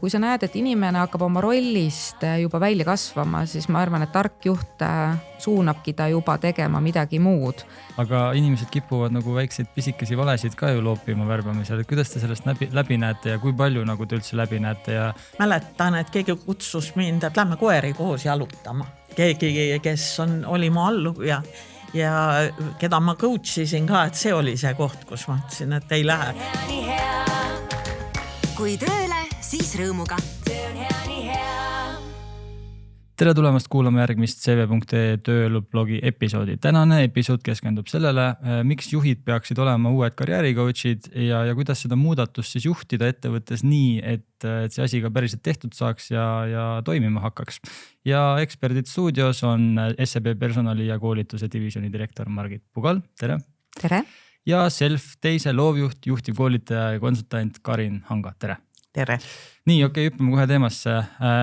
kui sa näed, et inimene hakkab oma rollist juba välja kasvama, siis ma arvan, et tark juht suunabki ta juba tegema midagi muud. Aga inimesed kipuvad nagu väikseid pisikesi valesid ka ju loopima värbamisel. Kuidas te sellest läbi näete ja kui palju nagu te üldse läbi näete? Ja... Mäletan, et keegi kutsus mind, et lähme koeri koos jalutama. Keegi, kes oli mu alluja ja keda ma coachisin ka, et see oli see koht, kus ma ütlesin, et ei lähe. Kui tööle, siis rõõmuga. Tere tulemast kuulama järgmist CV.ee tööelublogi episoodi. Tänane episood keskendub sellele, miks juhid peaksid olema uued karjäärikoutšid ja kuidas seda muudatust siis juhtida ettevõttes nii, et see asi ka päriselt tehtud saaks ja toimima hakkaks. Ja eksperdid stuudios on SEB personali ja koolituse divisjoni direktor Margit Pugal. Tere! Tere! Ja Self teise loovjuht, juhtivkoolitaja ja konsultant Karin Hanga. Tere! Tere! Nii, hüppame kohe teemasse.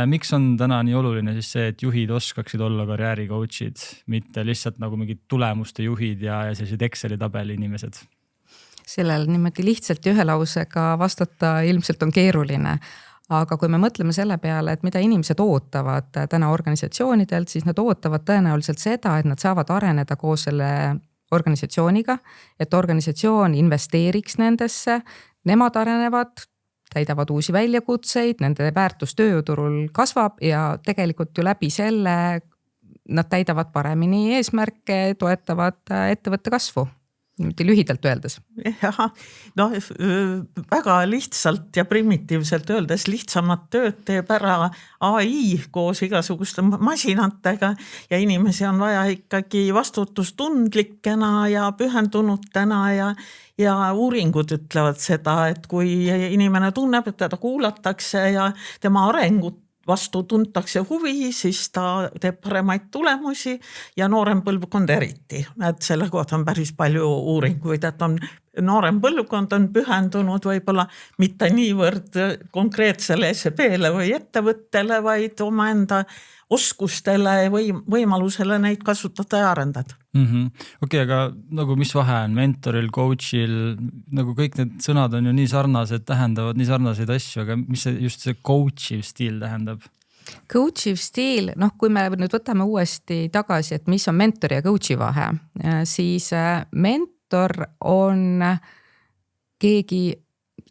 Miks on täna nii oluline siis see, et juhid oskaksid olla karjäärikoutšid, mitte lihtsalt nagu mingid tulemuste juhid ja sellised Exceli tabeli inimesed? Sellel niimoodi lihtsalt ühe lausega vastata ilmselt on keeruline. Aga kui me mõtleme selle peale, et mida inimesed ootavad täna organisatsioonidelt, siis nad ootavad tõenäoliselt seda, et nad saavad areneda koos selle organisatsiooniga, et organisatsioon investeeriks nendesse, nemad arenevad, täidavad uusi väljakutseid, nende väärtus tööjõuturul kasvab ja tegelikult ju läbi selle nad täidavad paremini eesmärke, toetavad ettevõtte kasvu. Mitte lühidalt öeldes. Väga lihtsalt ja primitiivselt öeldes lihtsamad tööd teeb ära AI koos igasuguste masinatega ja inimesi on vaja ikkagi vastutustundlikena ja pühendunutena ja uuringud ütlevad seda, et kui inimene tunneb, et teda kuulatakse ja tema arengut vastu tuntakse huvi, siis ta teeb paremaid tulemusi ja noorem põlvkond eriti. Et selle kohta on päris palju uuringuid, et noorem põlvkond on pühendunud võib-olla mitte niivõrd konkreetsele SEB-le või ettevõttele, vaid omaenda oskustele või võimalusele neid kasutada ja arendada. Okei, aga nagu mis vahe on mentoril, coachil, nagu kõik need sõnad on ju nii sarnased, tähendavad nii sarnaseid asju, aga mis just see coachiv stiil tähendab? Coachiv stiil, kui me nüüd võtame uuesti tagasi, et mis on mentori ja coachi vahe, siis mentor on keegi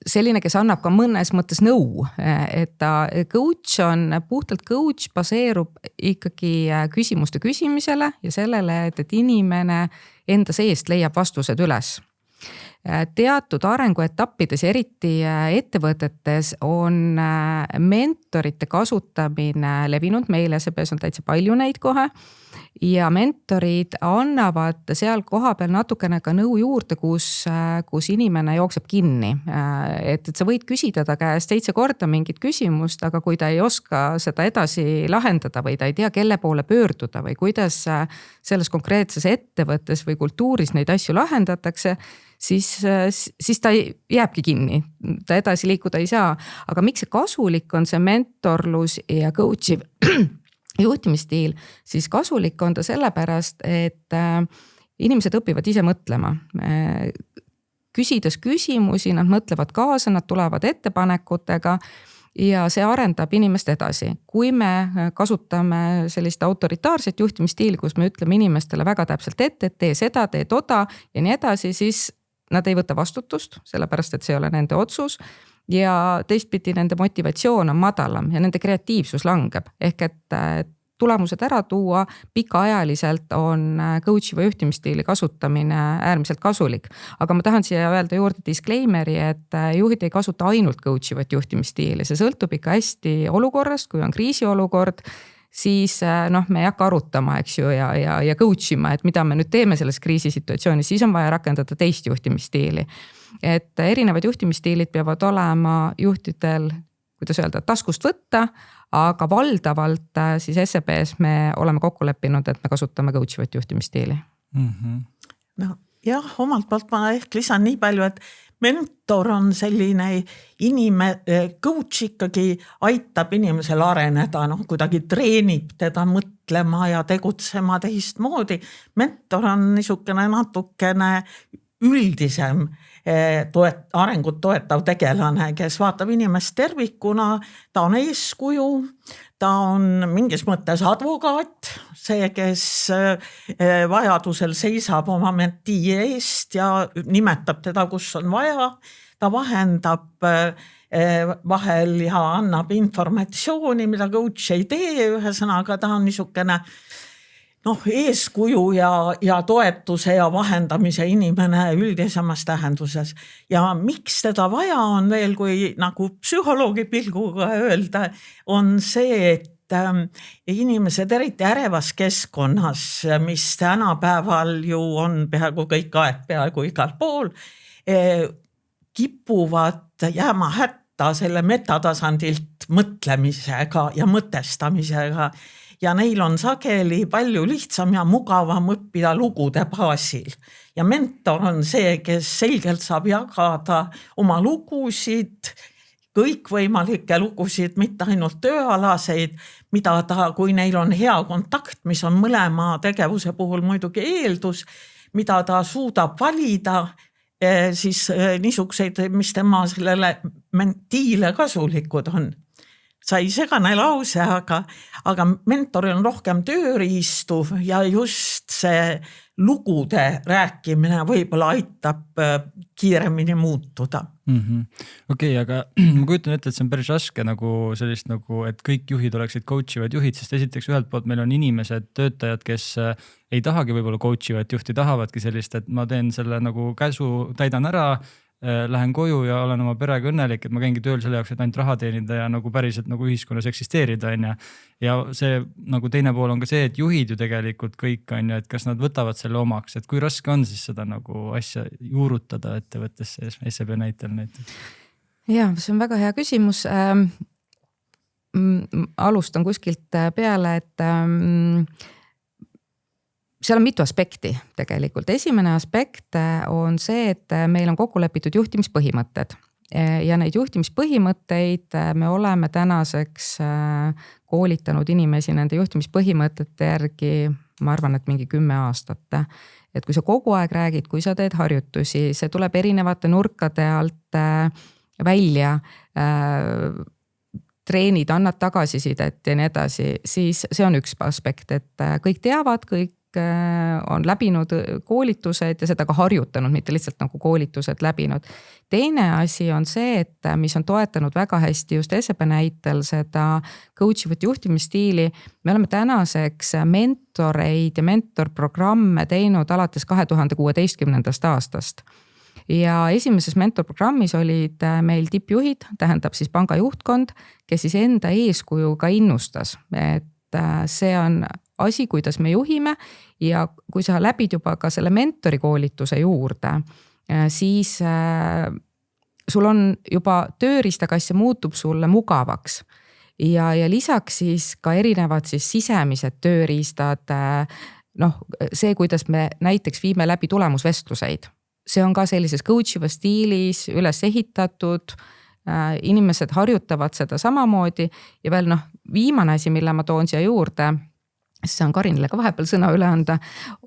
selline, kes annab ka mõnes mõttes nõu, et ta coach on, puhtalt coach baseerub ikkagi küsimuste küsimisele ja sellele, et inimene enda seest leiab vastused üles. Teatud arenguetappides, eriti ettevõtetes on mentorite kasutamine levinud, meil SEBs on täitsa palju neid kohe ja mentorid annavad seal koha peal natukene ka nõu juurde, kus inimene jookseb kinni. Et sa võid küsida ta käest 7 korda mingit küsimust, aga kui ta ei oska seda edasi lahendada või ta ei tea, kelle poole pöörduda või kuidas selles konkreetses ettevõttes või kultuuris neid asju lahendatakse, siis ta jääbki kinni, ta edasi liikuda ei saa. Aga miks see kasulik on see mentorlus ja coachiv juhtimisstiil, siis kasulik on ta sellepärast, et inimesed õpivad ise mõtlema. Küsides küsimusi, nad mõtlevad kaasa, nad tulevad ettepanekutega ja see arendab inimest edasi. Kui me kasutame sellist autoritaarset juhtimisstiili, kus me ütleme inimestele väga täpselt ette, et tee seda, tee toda ja nii edasi, siis nad ei võta vastutust, sellepärast et see ei ole nende otsus ja teistpidi nende motivatsioon on madalam ja nende kreatiivsus langeb. Ehk et tulemused ära tuua pikaajaliselt on coachiva juhtimisstiili kasutamine äärmiselt kasulik. Aga ma tahan siia öelda juurde disclaimeri, et juhid ei kasuta ainult coachivat juhtimisstiili. See sõltub ikka hästi olukorrast, kui on kriisiolukord, siis me ei hakka arutama, eks ju, ja coachima, et mida me nüüd teeme selles kriisisituatsioonis, siis on vaja rakendada teist juhtimisstiili. Et erinevad juhtimisstiilid peavad olema juhtidel, kuidas öelda, taskust võtta, aga valdavalt siis SEBs me oleme kokku leppinud, et me kasutame coachivat juhtimisstiili. Jah, omalt poolt ma ehk lisan nii palju, et mentor on selline coach ikkagi aitab inimesel areneda, kuidagi treenib teda mõtlema ja tegutsema teistmoodi. Mentor on niisugune natukene üldisem arengut toetav tegelane, kes vaatab inimest tervikuna, ta on eeskuju, ta on mingis mõttes advokaat, see, kes vajadusel seisab oma mentii eest ja nimetab teda, kus on vaja, ta vahendab vahel ja annab informatsiooni, mida coach ei tee, ühesõnaga ta on niisugune eeskuju ja toetuse ja vahendamise inimene üldisemas tähenduses. Ja miks teda vaja on veel, kui nagu psühholoogi pilguga öelda, on see, et inimesed eriti ärevas keskkonnas, mis tänapäeval ju on peaaegu kõik aeg, peaaegu igal pool, kipuvad jääma hätta selle metatasandilt mõtlemisega ja mõtestamisega. Ja neil on sageli palju lihtsam ja mugavam õppida lugude baasil. Ja mentor on see, kes selgelt saab jagada oma lugusid, kõikvõimalikke lugusid, mitte ainult tööalaseid, mida ta, kui neil on hea kontakt, mis on mõlema tegevuse puhul muidugi eeldus, mida ta suudab valida, siis niisugused, mis tema sellele mentiile kasulikud on. Sai segane lause, aga mentoril on rohkem tööriistu ja just see lugude rääkimine võib-olla aitab kiiremini muutuda. Okei, aga ma kujutan ette, et see on päris raske nagu sellist nagu, et kõik juhid oleksid coachivad juhid, sest esiteks ühelt poolt meil on inimesed, töötajad, kes ei tahagi võib-olla coachivat juhti, tahavadki sellist, et ma teen selle nagu käsu, täidan ära, lähen koju ja olen oma perega õnnelik, et ma käingi tööl selle jaoks, et ainult raha teenida ja nagu päriselt nagu ühiskonnas eksisteerida. Ja see nagu teine pool on ka see, et juhid ju tegelikult kõik on, et kas nad võtavad selle omaks, et kui raske on siis seda nagu asja juurutada ettevõttesse SEB näitel näiteks? Ja, see on väga hea küsimus. Alustan kuskilt peale, et seal on mitu aspekti tegelikult. Esimene aspekt on see, et meil on kokku lepitud juhtimispõhimõtted ja neid juhtimispõhimõtteid me oleme tänaseks koolitanud inimesi nende juhtimispõhimõtete järgi, ma arvan, et mingi 10 aastat. Et kui sa kogu aeg räägid, kui sa teed harjutusi, see tuleb erinevate nurkade alt välja, treenid, annad tagasisidet ja nii edasi, siis see on üks aspekt, et kõik teavad, kõik on läbinud koolitused ja seda ka harjutanud, mitte lihtsalt nagu koolitused läbinud. Teine asi on see, et mis on toetanud väga hästi just SEB näitel seda coachivat juhtimisstiili. Me oleme tänaseks mentoreid ja mentorprogramme teinud alates 2016. aastast. Ja esimeses mentorprogrammis olid meil tippjuhid, tähendab siis panga juhtkond, kes siis enda eeskuju ka innustas, et see on asi, kuidas me juhime ja kui sa läbid juba ka selle mentori koolituse juurde, siis sul on juba tööriistakassi muutub sulle mugavaks ja lisaks siis ka erinevad siis sisemised tööriistad, see, kuidas me näiteks viime läbi tulemusvestluseid, see on ka sellises coachiva stiilis üles ehitatud, inimesed harjutavad seda samamoodi ja veel viimane asi, mille ma toon siia juurde, see on Karinile ka vahepeal sõna üle anda,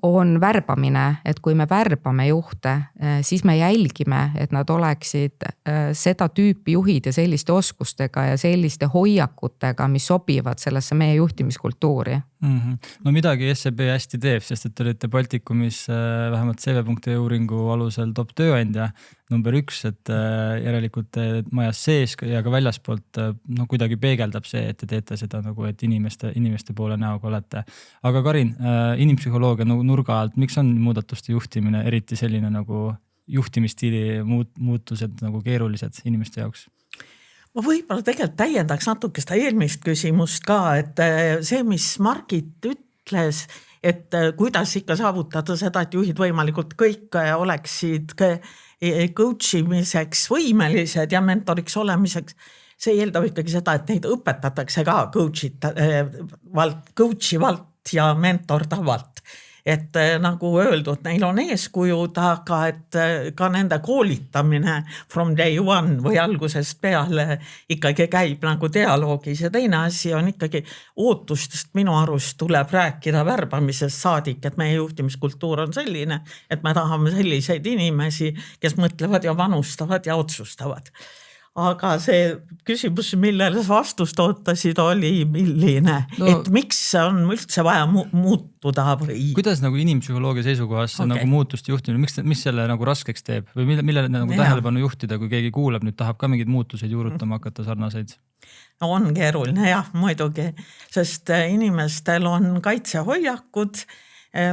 on värbamine, et kui me värbame juhte, siis me jälgime, et nad oleksid seda tüüpi juhid ja selliste oskustega ja selliste hoiakutega, mis sobivad sellesse meie juhtimiskultuuri. No midagi SEB hästi teeb, sest et te olite Baltikumis vähemalt CV.ee uuringu alusel top tööandja number 1, et järelikult majas sees ja ka väljaspoolt kuidagi peegeldab see, et te teete seda nagu, et inimeste poole näoga olete. Aga Karin, inimpsühholoogia nurga alt, miks on muudatuste juhtimine eriti selline nagu juhtimisstiili muutused nagu keerulised inimeste jaoks? Ma võib-olla tegelikult täiendaks natuke seda eelmist küsimust ka, et see, mis Margit ütles, et kuidas ikka saavutada seda, et juhid võimalikult kõik oleksid coachimiseks võimelised ja mentoriks olemiseks, see eeldab ikkagi seda, et neid õpetatakse ka coachivalt ja mentordavalt. et nagu öeldud, neil on eeskujud, aga et ka nende koolitamine from day one või algusest peale ikkagi käib nagu dialoogis ja teine asi on ikkagi ootustest minu arust tuleb rääkida värbamisest saadik, et meie juhtimiskultuur on selline, et me tahame selliseid inimesi, kes mõtlevad ja vanustavad ja otsustavad. Aga see küsimus, millele sa vastust ootasid, oli milline, et miks on üldse vaja muutuda või? Kuidas nagu inimpsühholoogia seisukohast nagu muutust juhtimine, mis selle nagu raskeks teeb või millele nagu tähelepanu juhtida, kui keegi kuuleb, nüüd tahab ka mingeid muutuseid juurutama hakata sarnaseid? No on keeruline jah, muidugi, sest inimestel on kaitsehoiakud,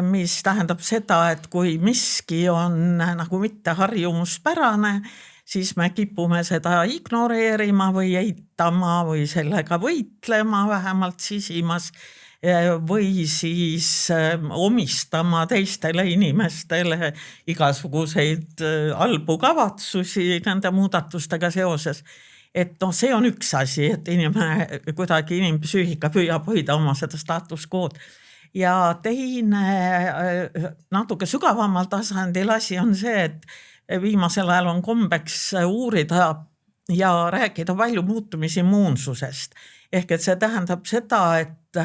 mis tähendab seda, et kui miski on nagu mitte harjumuspärane, siis me kipume seda ignoreerima või eitama või sellega võitlema vähemalt sisimas või siis omistama teistele inimestele igasuguseid halbu kavatsusi nende muudatustega seoses. Et no see on üks asi, et inimene kuidagi inimpsüühika püüab hoida oma seda status quo'd. Ja teine natuke sügavamal tasandil asi on see, et viimasel ajal on kombeks uurida ja rääkida palju muutumisi immuunsusest. Ehk et see tähendab seda, et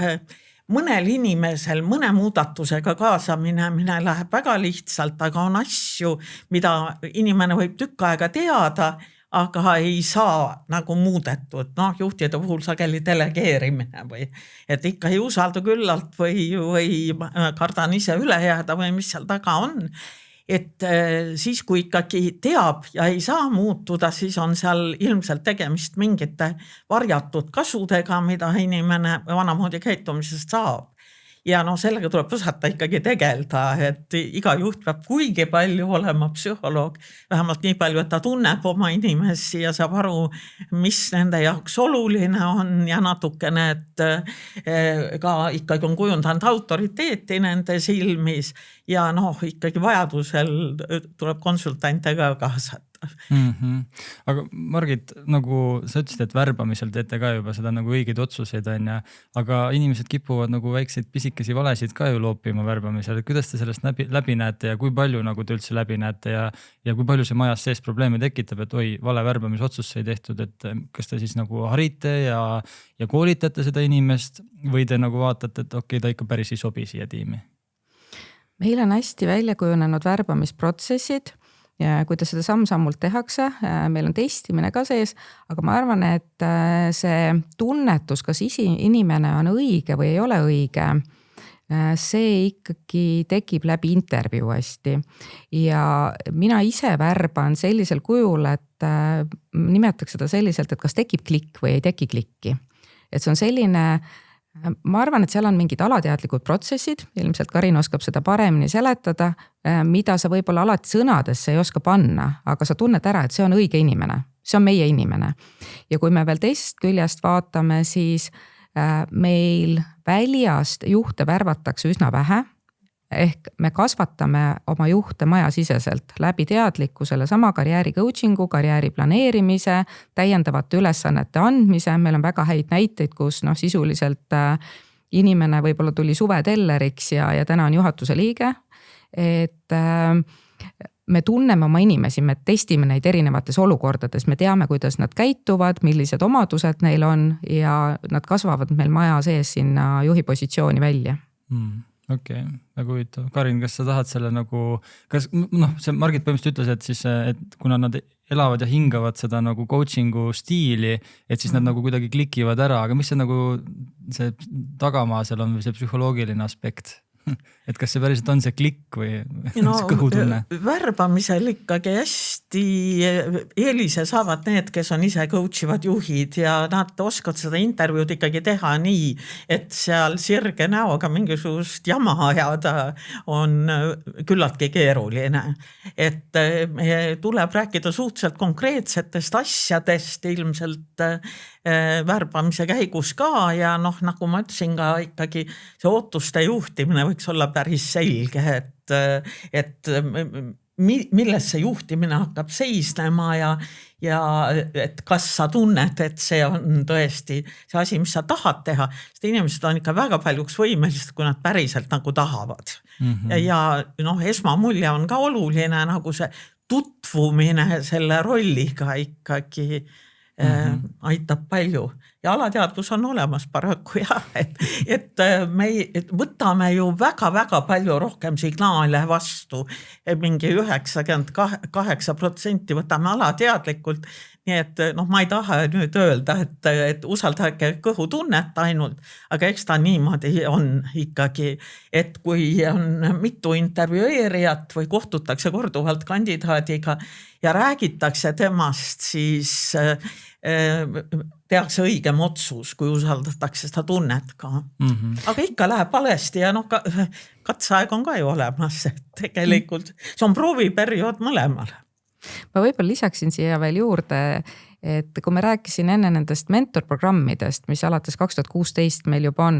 mõnel inimesel mõne muudatusega kaasaminemine läheb väga lihtsalt, aga on asju, mida inimene võib tükk aega teada, aga ei saa nagu muudetud. Juhtide puhul sageli delegeerimine või et ikka ei usalda küllalt või kardan ise üle jääda või mis seal taga on. Et siis, kui ikkagi teab ja ei saa muutuda, siis on seal ilmselt tegemist mingite varjatud kasudega, mida inimene vanamoodi käitumisest saab. Ja sellega tuleb osata ikkagi tegelda, et iga juht peab kuigi palju olema psühholoog, vähemalt nii palju, et ta tunneb oma inimesi ja saab aru, mis nende jaoks oluline on ja natukene, et ka ikkagi on kujundanud autoriteeti nende silmis ja ikkagi vajadusel tuleb konsultante ka kaasata. Aga Margit, nagu sa ütlesid, et värbamisel teete ka juba seda nagu õigeid otsuseid on, aga inimesed kipuvad nagu väikseid pisikesi valesid ka ju loopima värbamisel. Kuidas te sellest läbi näete ja kui palju nagu te üldse läbi näete ja kui palju see majas sees probleeme tekitab, et vale värbamisotsus sai tehtud, et kas te siis nagu harite ja koolitate seda inimest või te nagu vaatate, et okei, ta ikka päris ei sobi siia tiimi? Meil on hästi välja kujunenud värbamisprotsessid ja kuidas seda samm-sammult tehakse, meil on testimine ka sees, aga ma arvan, et see tunnetus, kas inimene on õige või ei ole õige, see ikkagi tekib läbi intervjuu hästi. Ja mina ise värban sellisel kujul, et nimetaks seda selliselt, et kas tekib klikk või ei teki klikki. Et see on selline, ma arvan, et seal on mingid alateadlikud protsessid, ilmselt Karin oskab seda paremini seletada, mida sa võib-olla alati sõnadesse ei oska panna, aga sa tunned ära, et see on õige inimene, see on meie inimene. Ja kui me veel teisest küljest vaatame, siis meil väljast juhte värvatakse üsna vähe, ehk me kasvatame oma juhte majasiseselt läbi teadlikkusele sama karjääri coachingu, karjääri planeerimise, täiendavate ülesannete andmise. Meil on väga häid näiteid, kus sisuliselt inimene võib-olla tuli suvetelleriks ja täna on juhatuse liige. Et me tunneme oma inimesi, me testime neid erinevates olukordades, me teame, kuidas nad käituvad, millised omadused neil on ja nad kasvavad meil maja sees sinna juhi positsiooni välja. Okei, väga huvitav. Karin, kas sa tahad selle nagu, see Margit põhimõtteliselt ütles, et siis, et kuna nad elavad ja hingavad seda nagu coachingu stiili, et siis nad nagu kuidagi klikivad ära, aga mis see nagu see tagamaa seal on või see psühholoogiline aspekt? Et kas see päriselt on see klikk või kõhutunne? Värbamisel ikkagi hästi eelise saavad need, kes on ise coachivad juhid ja nad oskavad seda intervjuud ikkagi teha nii, et seal sirge näoga mingisugust jama ajada on küllaltki keeruline. Et tuleb rääkida suhteliselt konkreetsetest asjadest ilmselt värbamise käigus ka ja nagu ma ütlesin ka ikkagi see ootuste juhtimine võiks olla päris selge, et milles see juhtimine hakkab seisnema ja et kas sa tunned, et see on tõesti see asi, mis sa tahad teha, sest inimesed on ikka väga paljuks võimelised, kui nad päriselt nagu tahavad. Ja esmamulje on ka oluline nagu see tutvumine selle rolliga ikkagi aitab palju. Ja alateadvus on olemas paraku jah, et me võtame ju väga-väga palju rohkem signaale vastu, mingi 98% võtame alateadlikult, nii et ma ei taha nüüd öelda, et usaldage kõhutunnet ainult, aga eks ta niimoodi on ikkagi, et kui on mitu intervjueerijat või kohtutakse korduvalt kandidaadiga ja räägitakse temast, siis tehakse õigem otsus, kui usaldatakse seda tunnet ka. Aga ikka läheb valesti ja katseaeg on ka ju olemas, et tegelikult see on prooviperiood mõlemale. Ma võib-olla lisaksin siia veel juurde, et kui me rääkisin enne nendest mentorprogrammidest, mis alates 2016 meil juba on,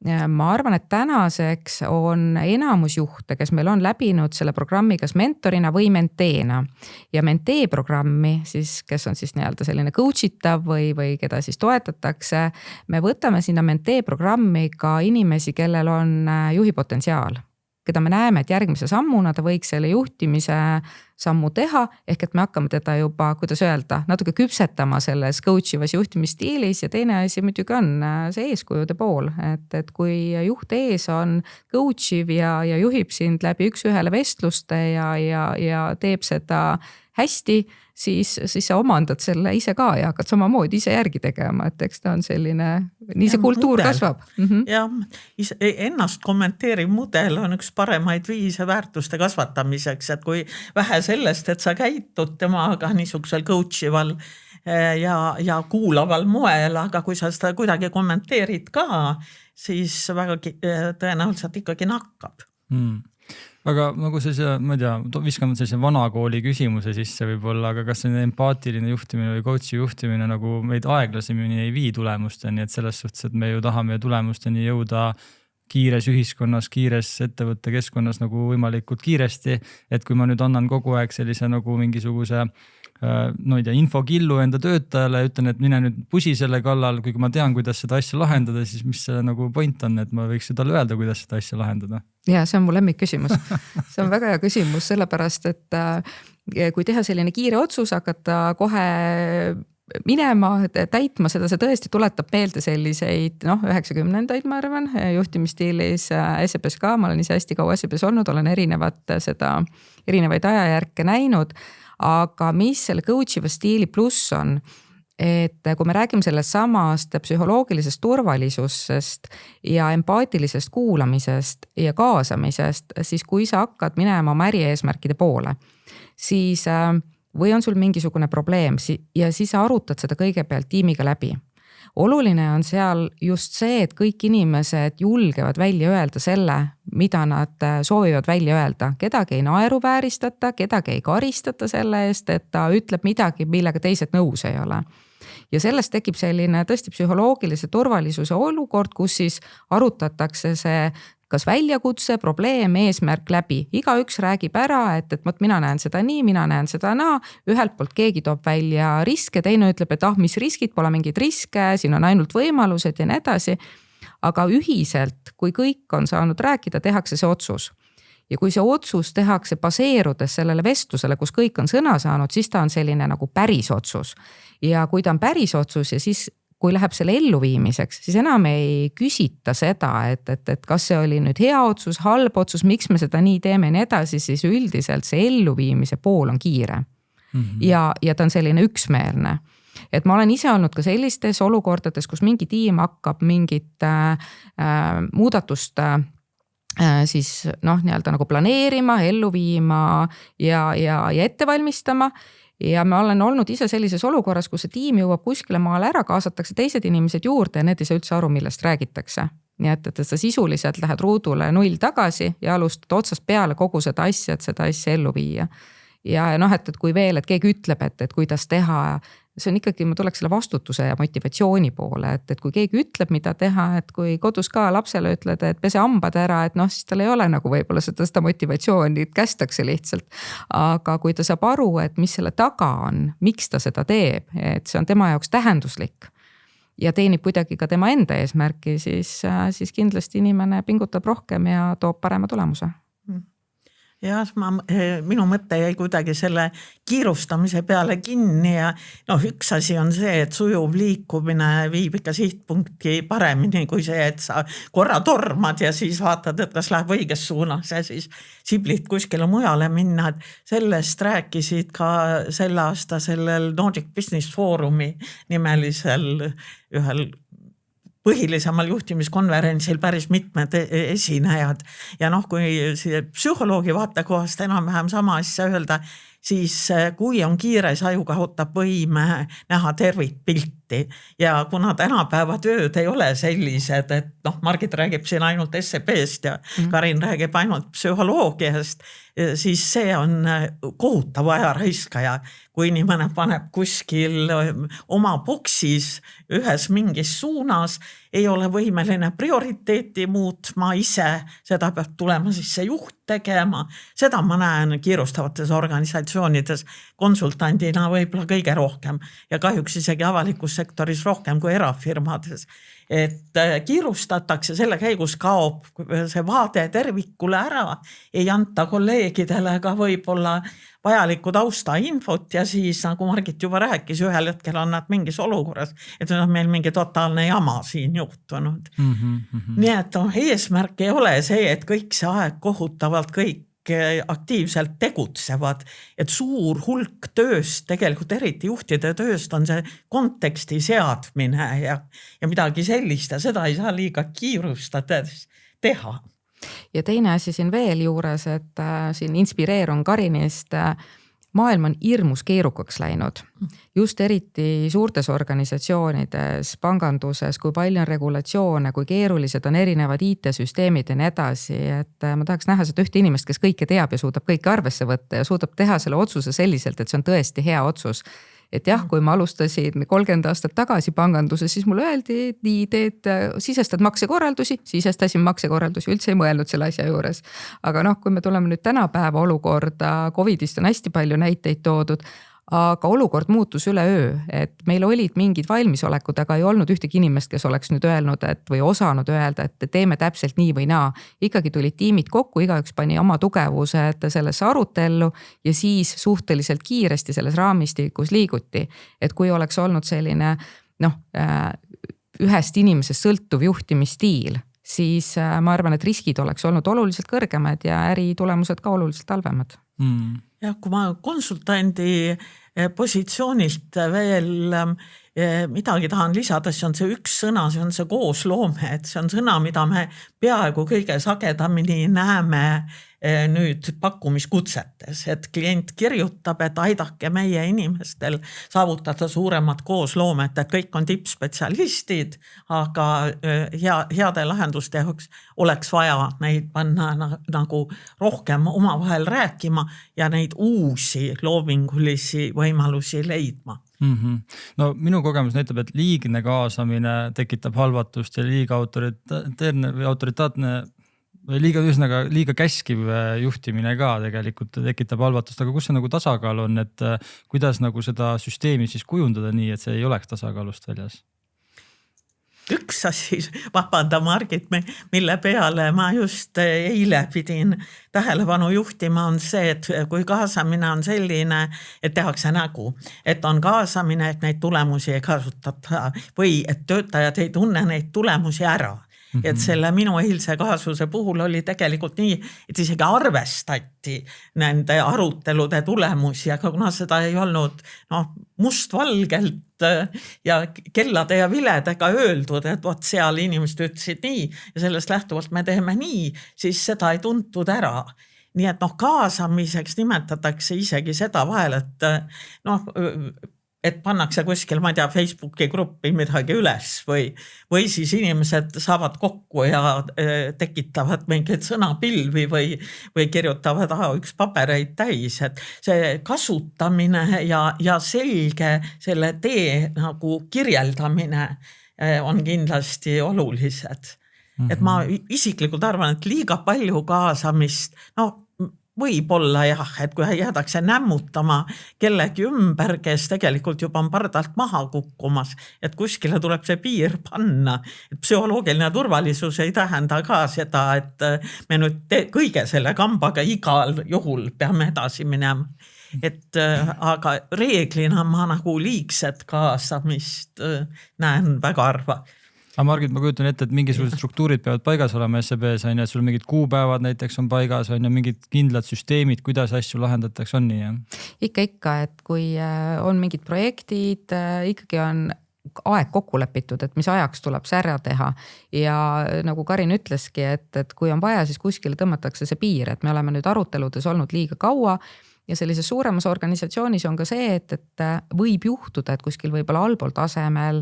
ma arvan, et tänaseks on enamus juhte, kes meil on läbinud selle programmi kas mentorina või menteena. Ja mentee programmi, siis, kes on siis nii-öelda selline coach itav või keda siis toetatakse, me võtame sinna mentee programmi ka inimesi, kellel on juhi potentsiaal, keda me näeme, et järgmise sammuna ta võiks selle juhtimise sammu teha, ehk et me hakkame teda juba, kuidas öelda, natuke küpsetama selles coachivas juhtimisstiilis ja teine asi muidugi on see eeskujude pool, et kui juht ees on coachiv ja juhib sind läbi üks-ühele vestluste ja teeb seda hästi, siis sa omandad selle ise ka ja hakkad samamoodi ise järgi tegema, et eks ta on selline, nii see kultuur kasvab. Ja ennast kommenteeriv mudel on üks paremaid viise väärtuste kasvatamiseks, et kui vähe sellest, et sa käitud temaga niisugusel coachival ja kuulaval moel, aga kui sa seda kuidagi kommenteerid ka, siis väga tõenäoliselt ikkagi nakkab. Aga nagu ma ei tea, viskame sellise vanakooli küsimuse sisse võib-olla, aga kas see empaatiline juhtimine või coachi juhtimine nagu meid aeglasemini ei vii tulemusteni, et selles suhtes, et me ju tahame tulemusteni jõuda kiires ühiskonnas, kiires ettevõtte keskkonnas nagu võimalikult kiiresti, et kui ma nüüd annan kogu aeg sellise nagu mingisuguse infokillu enda töötajale ja ütlen, et mine nüüd pusi selle kallal, kui ma tean, kuidas seda asja lahendada, siis mis see nagu point on, et ma võiks ju talle öelda, kuidas seda asja lahendada? Ja see on mu lemmikküsimus. See on väga hea küsimus, sellepärast, et kui teha selline kiire otsus, hakata kohe minema, täitma seda, see tõesti tuletab meelde selliseid 90-ndaid, ma arvan, juhtimisstiilis SEBs-ka, ma olen ise hästi kaua SEBs olnud, olen erinevaid ajajärke näinud, aga mis selle coachiva stiili pluss on, et kui me räägime sellest samast psühholoogilisest turvalisusest ja empaatilisest kuulamisest ja kaasamisest, siis kui sa hakkad minema oma ärieesmärkide poole, siis või on sul mingisugune probleem ja siis arutad seda kõigepealt tiimiga läbi. Oluline on seal just see, et kõik inimesed julgevad välja öelda selle, mida nad soovivad välja öelda. Kedagi ei naeruvääristata, kedagi ei karistata selle eest, et ta ütleb midagi, millega teised nõus ei ole. Ja sellest tekib selline tõesti psühholoogilise turvalisuse olukord, kus siis arutatakse see kas väljakutse, probleem, eesmärk läbi. Igaüks räägib ära, et mina näen seda nii, mina näen seda naa. Ühelt poolt keegi toob välja riske, teine ütleb, et mis riskid, pole mingid riske, siin on ainult võimalused ja nii edasi. Aga ühiselt, kui kõik on saanud rääkida, tehakse see otsus. Ja kui see otsus tehakse baseerudes sellele vestlusele, kus kõik on sõna saanud, siis ta on selline nagu päris otsus. Ja kui ta on päris otsus ja siis kui läheb selle elluviimiseks, siis enam ei küsita seda, et kas see oli nüüd hea otsus, halb otsus, miks me seda nii teeme ja nii edasi, siis üldiselt see elluviimise pool on kiire. Ja ta on selline üksmeelne. Et ma olen ise olnud ka sellistes olukordades, kus mingi tiim hakkab mingit muudatust siis nii-öelda nagu planeerima, ellu viima ja ette valmistama. Ja ma olen olnud ise sellises olukorras, kus see tiim jõuab kuskile maale ära, kaasatakse teised inimesed juurde ja need ei saa üldse aru, millest räägitakse. Nii et sa sisuliselt lähed ruudule 0 tagasi ja alustad otsast peale kogu seda asja, et seda asja ellu viia. Ja et kui veel, et keegi ütleb, et kuidas teha, see on ikkagi, ma tuleks selle vastutuse ja motivatsiooni poole, et kui keegi ütleb, mida teha, et kui kodus ka lapsele ütled, et pese hambad ära, et noh, siis tal ei ole nagu võib-olla seda motivatsiooni, kästakse lihtsalt. Aga kui ta saab aru, et mis selle taga on, miks ta seda teeb, et see on tema jaoks tähenduslik ja teenib kuidagi ka tema enda eesmärki, siis kindlasti inimene pingutab rohkem ja toob parema tulemuse. Jah, minu mõte jäi kuidagi selle kiirustamise peale kinni ja üks asi on see, et sujuv liikumine viib ikka sihtpunkti paremini kui see, et sa korra tormad ja siis vaatad, et kas läheb õiges suunas ja siis siblid kuskile mujale minna. Sellest rääkisid ka selle aasta sellel Nordic Business Forumi nimelisel ühel põhilisemal juhtimiskonverentsil päris mitmed esinejad ja kui psühholoogi vaatekohast enam-vähem sama asja öelda, siis kui on kiire, siis aju kaotab võime näha tervikpilti ja kuna tänapäeva tööd ei ole sellised, et Margit räägib siin ainult SEB-st ja Karin räägib ainult psühholoogiast, siis see on kohutav ajaraiskaja, kui inimene paneb kuskil oma boksis ühes mingis suunas, ei ole võimeline prioriteeti muutma ise, seda peab tulema siis see juht tegema, seda ma näen kiirustavates organisatsioonides konsultandina võib-olla kõige rohkem ja kahjuks isegi avalikus sektoris rohkem kui erafirmades. Et kiirustatakse, selle käigus kaob see vaade tervikule ära, ei anta kolleegidele ka võib-olla vajalikku tausta infot ja siis, nagu Margit juba rääkis, ühel hetkel on nad mingis olukorras, et on meil mingi totaalne jama siin juhtunud. Nii et eesmärk ei ole see, et kõik see aeg kohutavalt kõik aktiivselt tegutsevad, et suur hulk tööst, tegelikult eriti juhtide tööst on see konteksti seadmine ja midagi sellist ja seda ei saa liiga kiirustades teha. Ja teine asi siin veel juures, et siin inspireerun Karinist, maailm on hirmus keerukaks läinud. Just eriti suurtes organisatsioonides, panganduses, kui palju on regulatsioone, kui keerulised on erinevad IT-süsteemid ja nii edasi, et ma tahaks näha seda ühte inimest, kes kõike teab ja suudab kõike arvesse võtta ja suudab teha selle otsuse selliselt, et see on tõesti hea otsus. Et jah, kui ma alustasin 30 aastat tagasi panganduses, siis mulle öeldi, et nii sisestad maksekorraldusi, sisestasin maksekorraldusi, üldse ei mõelnud selle asja juures. Aga kui me tuleme nüüd tänapäeva olukorda, COVIDist on hästi palju näiteid toodud, aga olukord muutus üleöö, et meil olid mingid valmisolekud, aga ei olnud ühtegi inimest, kes oleks nüüd öelnud, või osanud öelda, et teeme täpselt nii või naa. Ikkagi tulid tiimid kokku, igaüks pani oma tugevused sellesse arutellu ja siis suhteliselt kiiresti selles raamistikus liiguti. Et kui oleks olnud selline ühest inimesest sõltuv juhtimisstiil, siis ma arvan, et riskid oleks olnud oluliselt kõrgemad ja äritulemused ka oluliselt halvemad. Ja kui ma konsultandi positsioonilt veel midagi tahan lisada, siis on see üks sõna, see on see koosloome, et see on sõna, mida me peaaegu kõige sagedamini näeme nüüd pakkumiskutsetes, et klient kirjutab, et aidake meie inimestel saavutada suuremat koosloomet, et kõik on tippspetsialistid, aga heade lahenduste jaoks oleks vaja neid panna nagu rohkem omavahel rääkima ja neid uusi loomingulisi võimalusi leidma. No minu kogemus näitab, et liigne kaasamine tekitab halvatust ja liiga autoritaatne või liiga käskiv juhtimine ka tegelikult tekitab halvatust, aga kus see nagu tasakaal on, et kuidas nagu seda süsteemi siis kujundada nii, et see ei oleks tasakaalust väljas? Üks asi, vabanda Margit, mille peale ma just eile pidin tähelepanu juhtima, on see, et kui kaasamine on selline, et tehakse nägu, et on kaasamine, et neid tulemusi ei kasutata või et töötajad ei tunne neid tulemusi ära. Et selle minu eilse kaasuse puhul oli tegelikult nii, et isegi arvestati nende arutelude tulemusi, aga kuna seda ei olnud mustvalgelt ja kellade ja viledega öeldud, et vot seal inimesed ütlesid nii ja sellest lähtuvalt me teeme nii, siis seda ei tuntud ära. Nii et kaasamiseks nimetatakse isegi seda vahel, et pannakse kuskil, ma ei tea, Facebooki gruppi midagi üles või siis inimesed saavad kokku ja tekitavad mingeid sõnapilvi või kirjutavad A1 pabereid täis, et see kasutamine ja selge selle tee nagu kirjeldamine on kindlasti olulised. Et ma isiklikult arvan, et liiga palju kaasamist, no võib-olla jah, et kui jäädakse nämmutama kellegi ümber, kes tegelikult juba on pardalt maha kukkumas, et kuskile tuleb see piir panna. Et psühholoogiline turvalisus ei tähenda ka seda, et me nüüd kõige selle kambaga igal juhul peame edasi minema. Aga reeglina ma nagu liigset kaasamist näen väga harva. Aga Margit, ma kujutan ette, et mingisugused struktuurid peavad paigas olema SEB-s, on, et sul mingid kuupäevad näiteks on paigas, on ja mingid kindlad süsteemid, kuidas asju lahendatakse, on nii, jah? Ikka, et kui on mingid projektid, ikkagi on aeg kokku lepitud, et mis ajaks tuleb see ära teha. Ja nagu Karin ütleski, et kui on vaja, siis kuskile tõmmatakse see piir, et me oleme nüüd aruteludes olnud liiga kaua. Ja sellises suuremas organisatsioonis on ka see, et võib juhtuda, et kuskil võib-olla allpool tasemel,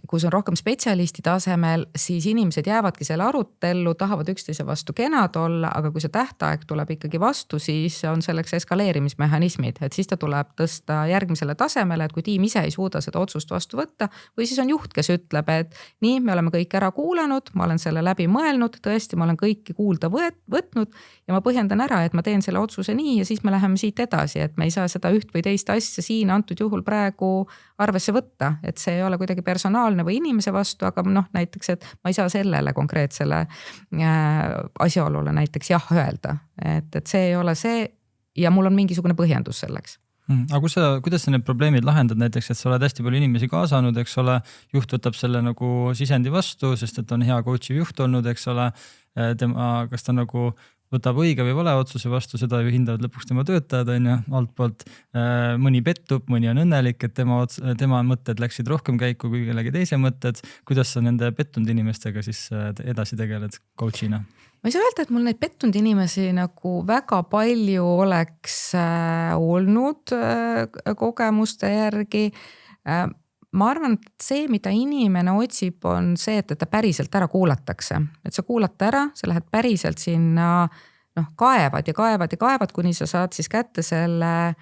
kus on rohkem spetsialisti tasemel, siis inimesed jäävadki selle arutellu, tahavad üksteise vastu kenad olla, aga kui see tähtaeg tuleb ikkagi vastu, siis on selleks eskaleerimismehhanismid, et siis ta tuleb tõsta järgmisele tasemele, et kui tiim ise ei suuda seda otsust vastu võtta, või siis on juht, kes ütleb, et nii, me oleme kõik ära kuulanud, ma olen selle läbi mõelnud, tõesti, ma olen kõiki kuulda võtnud ja ma põhjendan ära, et ma teen selle otsuse nii ja siis me läheme siit edasi, et me ei saa seda üht või teist asja siin antud juhul praegu arvesse võtta, et see ei ole kuidagi personaalne või inimese vastu, aga näiteks, et ma ei saa sellele konkreetsele asjaolule näiteks jah öelda, et see ei ole see ja mul on mingisugune põhjendus selleks. Aga kuidas sa need probleemid lahendad näiteks, et sa oled hästi palju inimesi kaasanud, eks ole, juht võtab selle nagu sisendi vastu, sest et on hea coachiv juht olnud, eks ole, kas ta nagu võtab õige või vale otsuse vastu, seda ju hindavad lõpuks tema töötajad, on ju, altpoolt mõni pettub, mõni on õnnelik, et tema mõtted läksid rohkem käiku kui kellegi teise mõtted. Kuidas sa nende pettunud inimestega siis edasi tegeled coachina? Ma ei saa öelda, et mul neid pettunud inimesi nagu väga palju oleks olnud kogemuste järgi. Ma arvan, et see, mida inimene otsib, on see, et ta päriselt ära kuulatakse. Et sa kuulata ära, sa lähed päriselt sinna kaevad, kuni sa saad siis kätte selle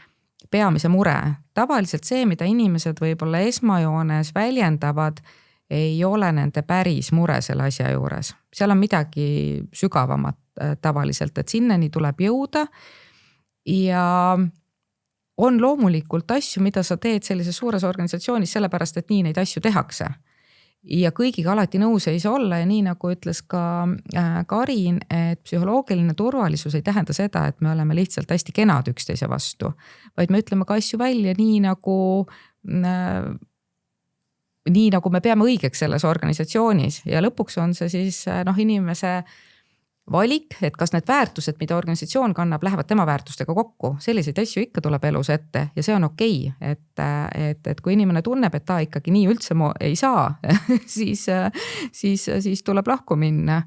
peamise mure. Tavaliselt see, mida inimesed võib-olla esmajoones väljendavad, ei ole nende päris mure selle asja juures. Seal on midagi sügavamat tavaliselt, et sinnani tuleb jõuda ja on loomulikult asju, mida sa teed sellises suures organisatsioonis, sellepärast, et nii neid asju tehakse. Ja kõigiga alati nõus ei saa olla ja nii nagu ütles ka Karin, et psühholoogiline turvalisus ei tähenda seda, et me oleme lihtsalt hästi kenad üksteise vastu, vaid me ütleme ka asju välja nii nagu me peame õigeks selles organisatsioonis ja lõpuks on see siis inimese valik, et kas need väärtused, mida organisatsioon kannab, lähevad tema väärtustega kokku. Selliseid asju ikka tuleb elus ette ja see on okei, et kui inimene tunneb, et ta ikkagi nii üldse ei saa, siis tuleb lahku minna.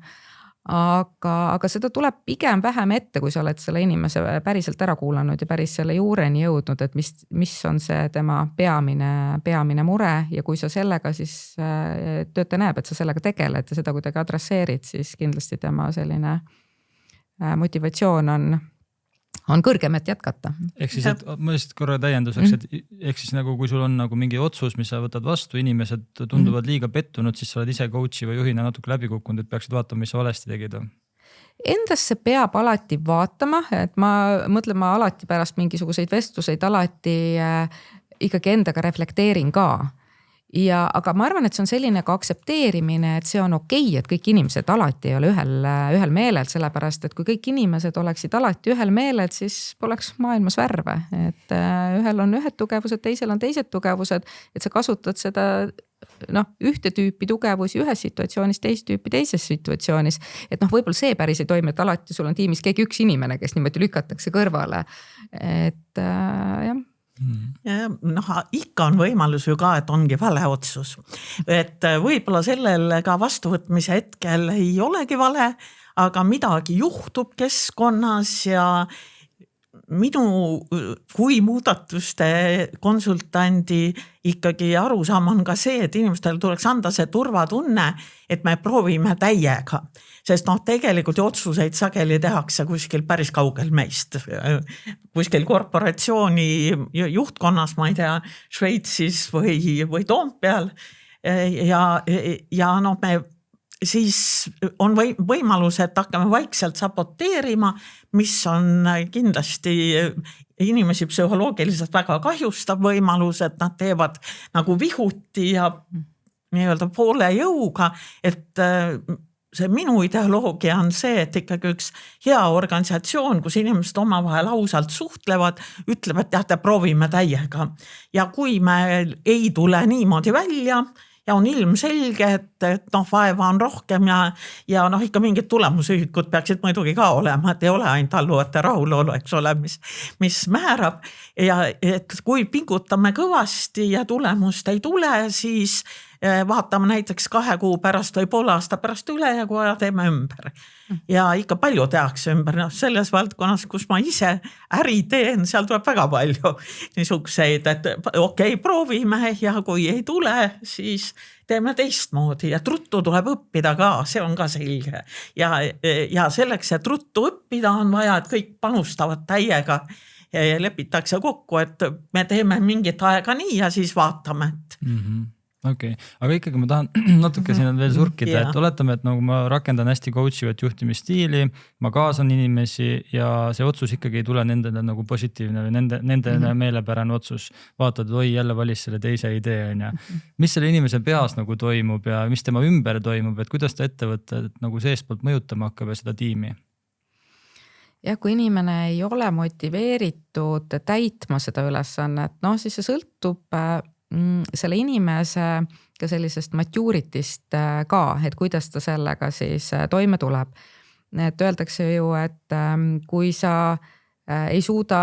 Aga seda tuleb pigem vähem ette, kui sa oled selle inimese päriselt ära kuulanud ja päris selle juureni jõudnud, et mis on see tema peamine mure ja kui sa sellega siis töötaja näeb, et sa sellega tegeled ja seda kuidagi adresseerid, siis kindlasti tema selline motivatsioon on kõrgem, et jätkata. Ehk siis, et ma lihtsalt korra täienduseks, et ehk siis nagu kui sul on nagu mingi otsus, mis sa võtad vastu, inimesed tunduvad liiga pettunud, siis sa oled ise coachi või juhina natuke läbi kukkunud, et peaksid vaatama, mis sa valesti tegid. Endasse peab alati vaatama, et ma alati pärast mingisuguseid vestluseid alati ikkagi endaga reflekteerin ka. Aga ma arvan, et see on selline ka aksepteerimine, et see on okei, et kõik inimesed alati ei ole ühel meelel, sellepärast, et kui kõik inimesed oleksid alati ühel meelel, siis poleks maailmas värve. Et ühel on ühed tugevused, teisel on teised tugevused, et sa kasutad seda ühte tüüpi tugevusi ühes situatsioonis, teist tüüpi teises situatsioonis. Et võib-olla see päris ei toimi, et alati sul on tiimis keegi üks inimene, kes niimoodi lükatakse kõrvale. Et jah. Ja, ikka on võimalus ju ka, et ongi vale otsus. Et võib-olla sellel ka vastuvõtmise hetkel ei olegi vale, aga midagi juhtub keskkonnas ja minu kui muudatuste konsultandi ikkagi arusaam on ka see, et inimestele tuleks anda see turvatunne, et me proovime täiega. Sest tegelikult otsuseid sageli tehakse kuskil päris kaugel meist. Kuskil korporatsiooni juhtkonnas, ma ei tea, Šveitsis või Toompeal. Ja me siis on võimalus, et hakkame vaikselt saboteerima, mis on kindlasti inimesi psühholoogiliselt väga kahjustav võimalus, et nad teevad nagu vihuti ja nii-öelda poole jõuga, et see minu ideoloogia on see, et ikkagi üks hea organisatsioon, kus inimesed omavahel ausalt suhtlevad, ütleb, et jah, proovime täiega. Ja kui me ei tule niimoodi välja ja on ilmselge, et vaeva on rohkem ja ikka mingid tulemusühikud peaksid muidugi ka olema, et ei ole ainult alluvate rahulolu, eks ole, mis määrab. Ja et kui pingutame kõvasti ja tulemust ei tule, siis vaatame näiteks 2 kuu pärast või poole aasta pärast üle ja kui teeme ümber. Ja ikka palju tehakse ümber. Selles valdkonnas, kus ma ise äri teen, seal tuleb väga palju niisuguseid, et okei, proovime ja kui ei tule, siis teeme teistmoodi ja ruttu tuleb õppida ka, see on ka selge. Ja selleks, et ruttu õppida on vaja, et kõik panustavad täiega ja lepitakse kokku, et me teeme mingit aega nii ja siis vaatame, et Okei, aga ikkagi ma tahan natuke siin veel surkida, et oletame, et nagu ma rakendan hästi coachivat juhtimisstiili, ma kaasan inimesi ja see otsus ikkagi ei tule nendele nagu positiivne või nende meelepärane otsus. Vaatad, et oi, jälle valis selle teise idee. Mis selle inimese peas nagu toimub ja mis tema ümber toimub, et kuidas ta ettevõtte nagu seestpoolt mõjutama hakkab ja seda tiimi? Ja kui inimene ei ole motiveeritud täitma seda ülesannet, siis see sõltub selle inimese ka sellisest maturitist ka, et kuidas ta sellega siis toime tuleb. Et öeldakse ju, et kui sa ei suuda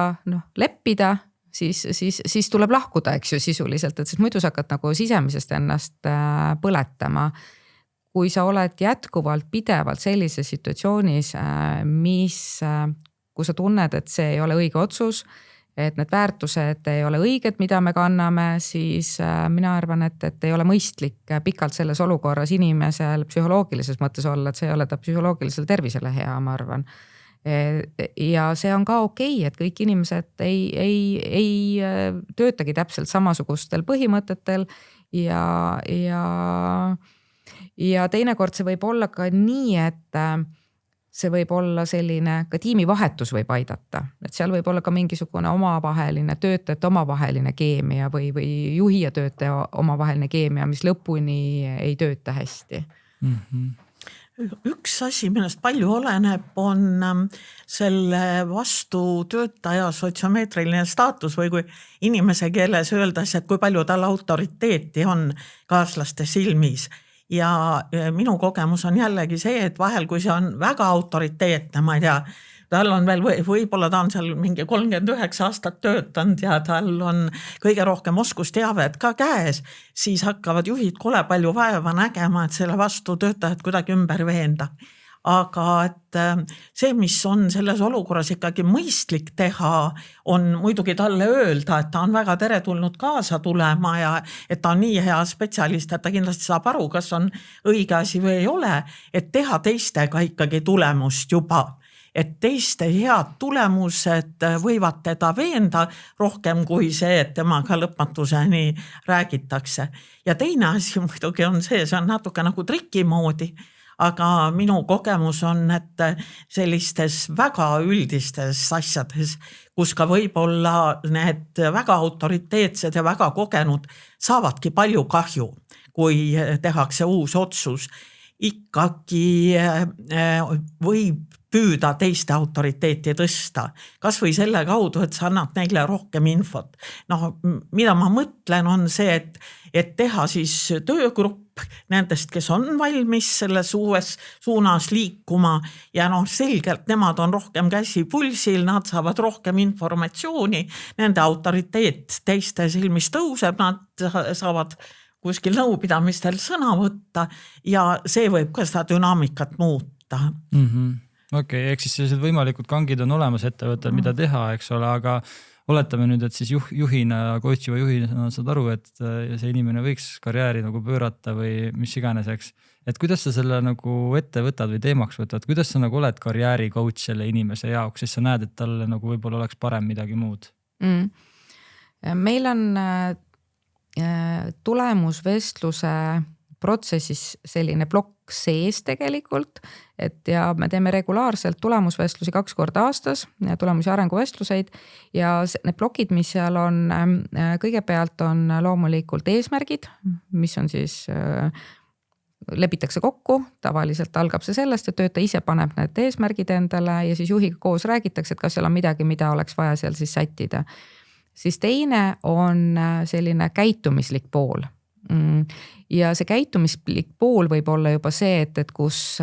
leppida, siis tuleb lahkuda, eks ju, sisuliselt, et siis muidu sa hakkad nagu sisemisest ennast põletama. Kui sa oled jätkuvalt pidevalt sellises situatsioonis, kui sa tunned, et see ei ole õige otsus, et need väärtused ei ole õiged, mida me kanname, siis mina arvan, et ei ole mõistlik pikalt selles olukorras inimesel psühholoogilises mõttes olla, et see ei ole ta psühholoogilisel tervisele hea, ma arvan. Ja see on ka okei, et kõik inimesed ei töötagi täpselt samasugustel põhimõtetel ja teinekord see võib olla ka nii, et see võib olla selline, ka tiimivahetus võib aidata, et seal võib olla ka mingisugune omavaheline töötajate omavaheline keemia või juhi ja töötaja omavaheline keemia, mis lõpuni ei tööta hästi. Üks asi, millest palju oleneb, on selle vastu töötaja sotsiomeetriline staatus või kui inimese keeles öeldakse, et kui palju tal autoriteeti on kaaslaste silmis. Ja minu kogemus on jällegi see, et vahel kui see on väga autoriteetne, ma ei tea, tal on veel, võib-olla ta on seal mingi 39 aastat töötanud ja tal on kõige rohkem oskusteavet ka käes, siis hakkavad juhid kole palju vaeva nägema, et selle vastu töötajad kuidagi ümber veenda. Aga et see, mis on selles olukorras ikkagi mõistlik teha, on muidugi talle öelda, et ta on väga teretulnud kaasa tulema ja et ta on nii hea spetsialist, et ta kindlasti saab aru, kas on õige asi või ei ole, et teha teistega ikkagi tulemust juba. Et teiste head tulemused võivad teda veenda rohkem kui see, et temaga lõpmatuseni räägitakse. Ja teine asi muidugi on see on natuke nagu trikimoodi, aga minu kogemus on, et sellistes väga üldistes asjades, kus ka võib-olla need väga autoriteetsed ja väga kogenud saavadki palju kahju, kui tehakse uus otsus, ikkagi võib püüda teiste autoriteeti tõsta. Kas või selle kaudu, et sa annad neile rohkem infot. Mida ma mõtlen on see, et teha siis töögrupp nendest, kes on valmis selles uues suunas liikuma ja selgelt nemad on rohkem käsi pulsil, nad saavad rohkem informatsiooni, nende autoriteet teiste silmis tõuseb, nad saavad kuskil nõupidamistel sõna võtta ja see võib ka seda dünaamikat muuta. Okei, ehk siis sellised võimalikud kangid on olemas ettevõttel, mida teha, eks ole, aga oletame nüüd, et siis juhina, coachiva juhina saad aru, et see inimene võiks karjääri nagu pöörata või mis iganes, eks. Et kuidas sa selle nagu ette võtad või teemaks võtad, kuidas sa nagu oled karjääri coach selle inimese jaoks, siis sa näed, et talle nagu võib-olla oleks parem midagi muud? Meil on tulemusvestluse protsessis selline plokk sees tegelikult, et ja me teeme regulaarselt tulemusvestlusi 2 korda aastas, tulemus- ja arenguvestluseid ja need plokid, mis seal on, kõigepealt on loomulikult eesmärgid, mis on siis lepitakse kokku, tavaliselt algab see sellest, et töötaja ise paneb need eesmärgid endale ja siis juhiga koos räägitakse, et kas seal on midagi, mida oleks vaja seal siis sättida. Siis teine on selline käitumislik pool. Ja see käitumislik pool võib olla juba see, et kus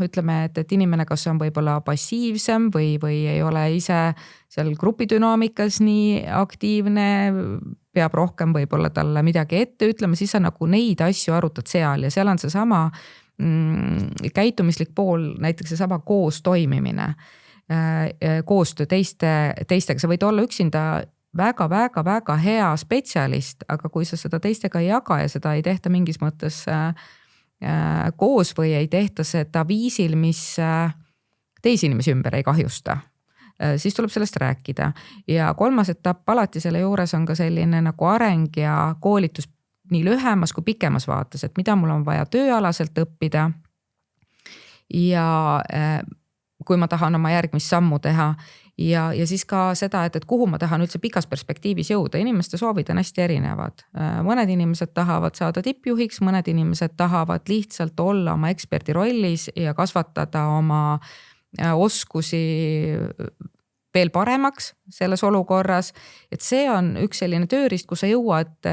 ütleme, et inimene kas on võib-olla passiivsem või ei ole ise seal grupidünaamikas nii aktiivne, peab rohkem võib-olla talle midagi ette ütlema, siis sa nagu neid asju arutad seal ja seal on see sama käitumislik pool, näiteks see sama koos toimimine, koostöö teistega, sa võid olla üksinda väga hea spetsialist, aga kui sa seda teistega ei jaga ja seda ei tehta mingis mõttes koos või ei tehta seda viisil, mis teisi inimesi ümber ei kahjusta, siis tuleb sellest rääkida. Ja 3. etapp alati selle juures on ka selline nagu areng ja koolitus nii lühemas kui pikemas vaates, et mida mul on vaja tööalaselt õppida ja kui ma tahan oma järgmist sammu teha ja siis ka seda, et kuhu ma tahan üldse pikas perspektiivis jõuda. Inimeste soovid on hästi erinevad. Mõned inimesed tahavad saada tippjuhiks, mõned inimesed tahavad lihtsalt olla oma eksperdi rollis ja kasvatada oma oskusi veel paremaks selles olukorras. Et see on üks selline tööriist, kus sa jõuad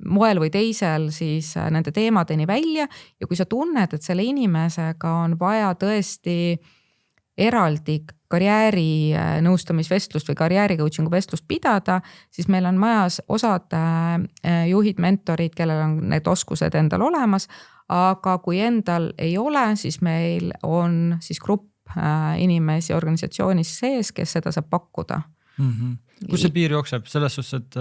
moel või teisel siis nende teemadeni välja ja kui sa tunned, et selle inimesega on vaja tõesti eraldi karjääri nõustamisvestlust või karjääri coachingu vestlust pidada, siis meil on majas osad juhid, mentorid, kellel on need oskused endal olemas, aga kui endal ei ole, siis meil on siis grupp inimesi organisatsioonis sees, kes seda saab pakkuda. Kus see piir jookseb? Selles suhtes, et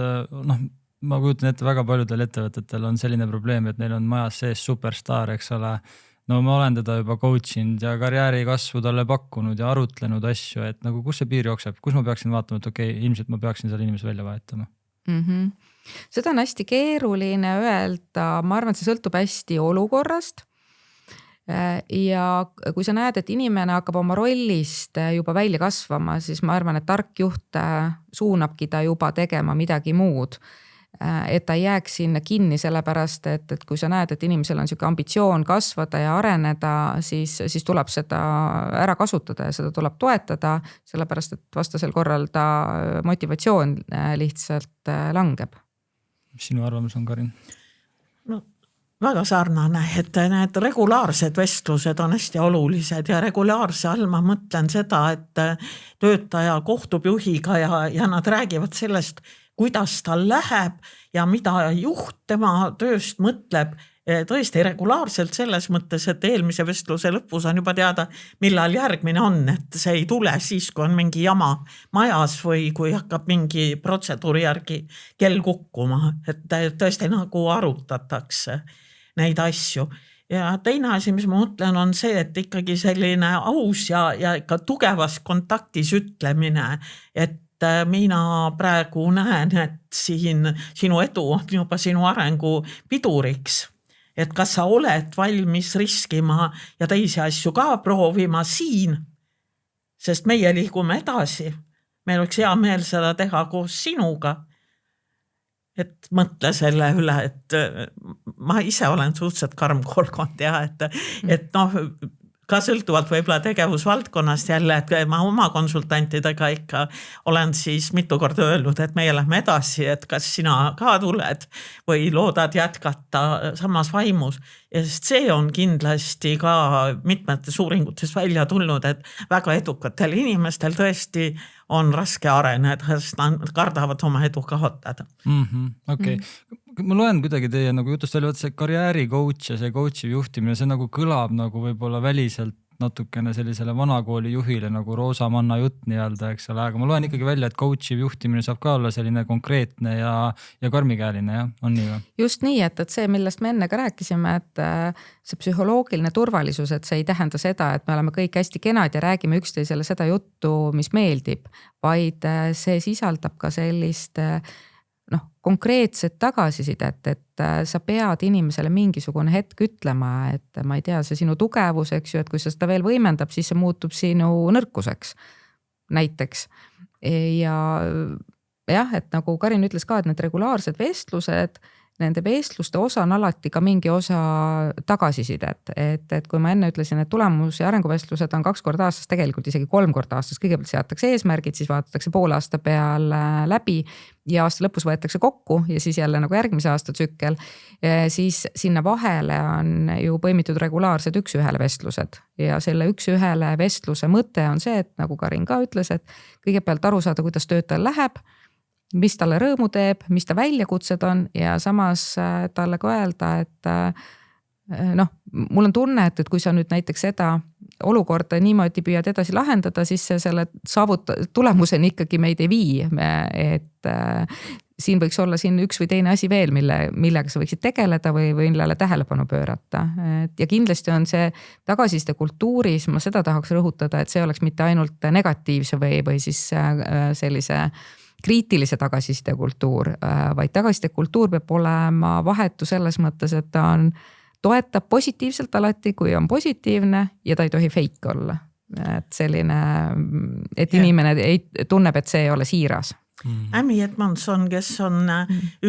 ma kujutan ette, väga paljudel ettevõtetel on selline probleem, et neil on majas sees superstaar, eks ole. No ma olen teda juba coachinud ja karjääri kasvu talle pakkunud ja arutlenud asju, et nagu kus see piir jookseb, kus ma peaksin vaatama, et okei, ilmselt ma peaksin selle inimese välja vahetama. Seda on hästi keeruline öelda, ma arvan, et see sõltub hästi olukorrast. Ja kui sa näed, et inimene hakkab oma rollist juba välja kasvama, siis ma arvan, et tark juht suunabki ta juba tegema midagi muud. Et ta ei jääks sinna kinni sellepärast, et kui sa näed, et inimesel on selline ambitsioon kasvada ja areneda, siis tuleb seda ära kasutada ja seda tuleb toetada, sellepärast et vastasel korral ta motivatsioon lihtsalt langeb. Mis sinu arvamus on, Karin? No, väga sarnane, et need regulaarsed vestlused on hästi olulised ja regulaarse all ma mõtlen seda, et töötaja kohtub juhiga ja nad räägivad sellest, kuidas tal läheb ja mida juht tema tööst mõtleb tõesti regulaarselt selles mõttes, et eelmise vestluse lõpus on juba teada, millal järgmine on, et see ei tule siis, kui on mingi jama majas või kui hakkab mingi protseduuri järgi kell kukkuma, et tõesti nagu arutatakse neid asju. Ja teine asi, mis ma mõtlen, on see, et ikkagi selline aus ja ikka tugevas kontaktis ütlemine, et mina praegu näen, et sinu edu on juba sinu arengu piduriks. Et kas sa oled valmis riskima ja teisi asju ka proovima siin, sest meie liigume edasi. Meil oleks hea meel seda teha koos sinuga. Et mõtle selle üle, et ma ise olen suhteliselt karm kolkond ja et ka sõltuvalt võib-olla tegevusvaldkonnast jälle, et ma oma konsultantidega ikka olen siis mitu korda öelnud, et meie lähme edasi, et kas sina ka tuled või loodad jätkata samas vaimus. Ja sest see on kindlasti ka mitmetes uuringutes välja tulnud, et väga edukatel inimestel tõesti on raske areneda, sest nad kardavad oma edu kaotada. Okei. Ma loen kuidagi teie nagu jutust välja, et see karjääri coach ja see coachi juhtimine, see nagu kõlab nagu võib-olla väliselt natukene sellisele vanakooli juhile nagu roosa manna jutt nii-öelda, eks ole, aga ma loen ikkagi välja, et coachiv juhtimine saab ka olla selline konkreetne ja karmikäeline, jah, on nii või? Just nii, et see, millest me enne ka rääkisime, et see psühholoogiline turvalisus, et see ei tähenda seda, et me oleme kõik hästi kenad ja räägime üksteisele seda juttu, mis meeldib, vaid see sisaldab ka sellist konkreetset tagasisidet, et sa pead inimesele mingisugune hetk ütlema, et ma ei tea, see sinu tugevus, eks ju, et kui sa seda veel võimendab, siis see muutub sinu nõrkuseks näiteks. Ja jah, et nagu Karin ütles ka, et need regulaarsed vestlused, nende vestluste osa on alati ka mingi osa tagasisidet, et kui ma enne ütlesin, et tulemus- ja arenguvestlused on 2 korda aastas, tegelikult isegi 3 korda aastas, kõigepealt seatakse eesmärgid, siis vaadatakse poole aasta peal läbi ja aasta lõpus võetakse kokku ja siis jälle nagu järgmise aasta tsükkel, siis sinna vahele on ju põimitud regulaarsed 1-1 vestlused ja selle 1-1 vestluse mõte on see, et nagu Karin ka ütles, et kõigepealt aru saada, kuidas töötajal läheb, mis talle rõõmu teeb, mis ta väljakutsed on ja samas talle ka öelda, et mul on tunne, et kui sa nüüd näiteks seda olukorda niimoodi püüad edasi lahendada, siis see selle tulemuseni ikkagi meid ei vii, et siin võiks olla siin üks või teine asi veel, millega sa võiksid tegeleda või millele tähelepanu pöörata. Ja kindlasti on see tagasiside kultuuris, ma seda tahaks rõhutada, et see oleks mitte ainult negatiivse või siis sellise kriitilise tagasiside kultuur, vaid tagasiside kultuur peab olema vahetu selles mõttes, et ta toetab positiivselt alati, kui on positiivne ja ta ei tohi fake olla. Et selline, et inimene tunneb, et see ei ole siiras. Amy Edmondson, kes on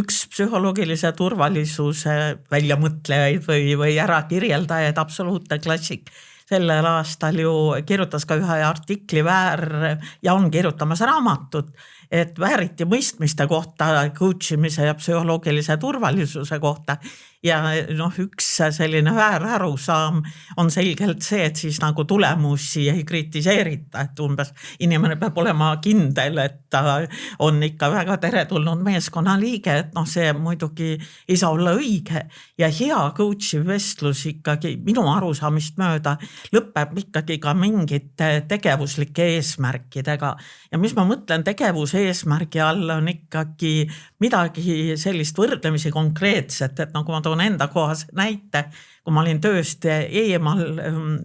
üks psühholoogilise turvalisuse väljamõtlejaid või ära kirjeldajaid, absoluutne klassik. Sellel aastal ju kirjutas ka ühe artikli ja on kirjutamas raamatut, et vääriti mõistmiste kohta, coachimise ja psühholoogilise turvalisuse kohta. Ja üks selline väärarusaam on selgelt see, et siis nagu tulemusi ei kritiseerita, et umbes inimene peab olema kindel, et ta on ikka väga teretulnud meeskonna liige, et see muidugi ei saa olla õige ja hea coachi vestlus ikkagi minu arusaamist mööda lõpeb ikkagi ka mingite tegevuslike eesmärkidega ja mis ma mõtlen tegevuse eesmärgi all on ikkagi midagi sellist võrdlemisi konkreetset, et nagu ma toon enda kohas näite, kui ma olin tööst eemal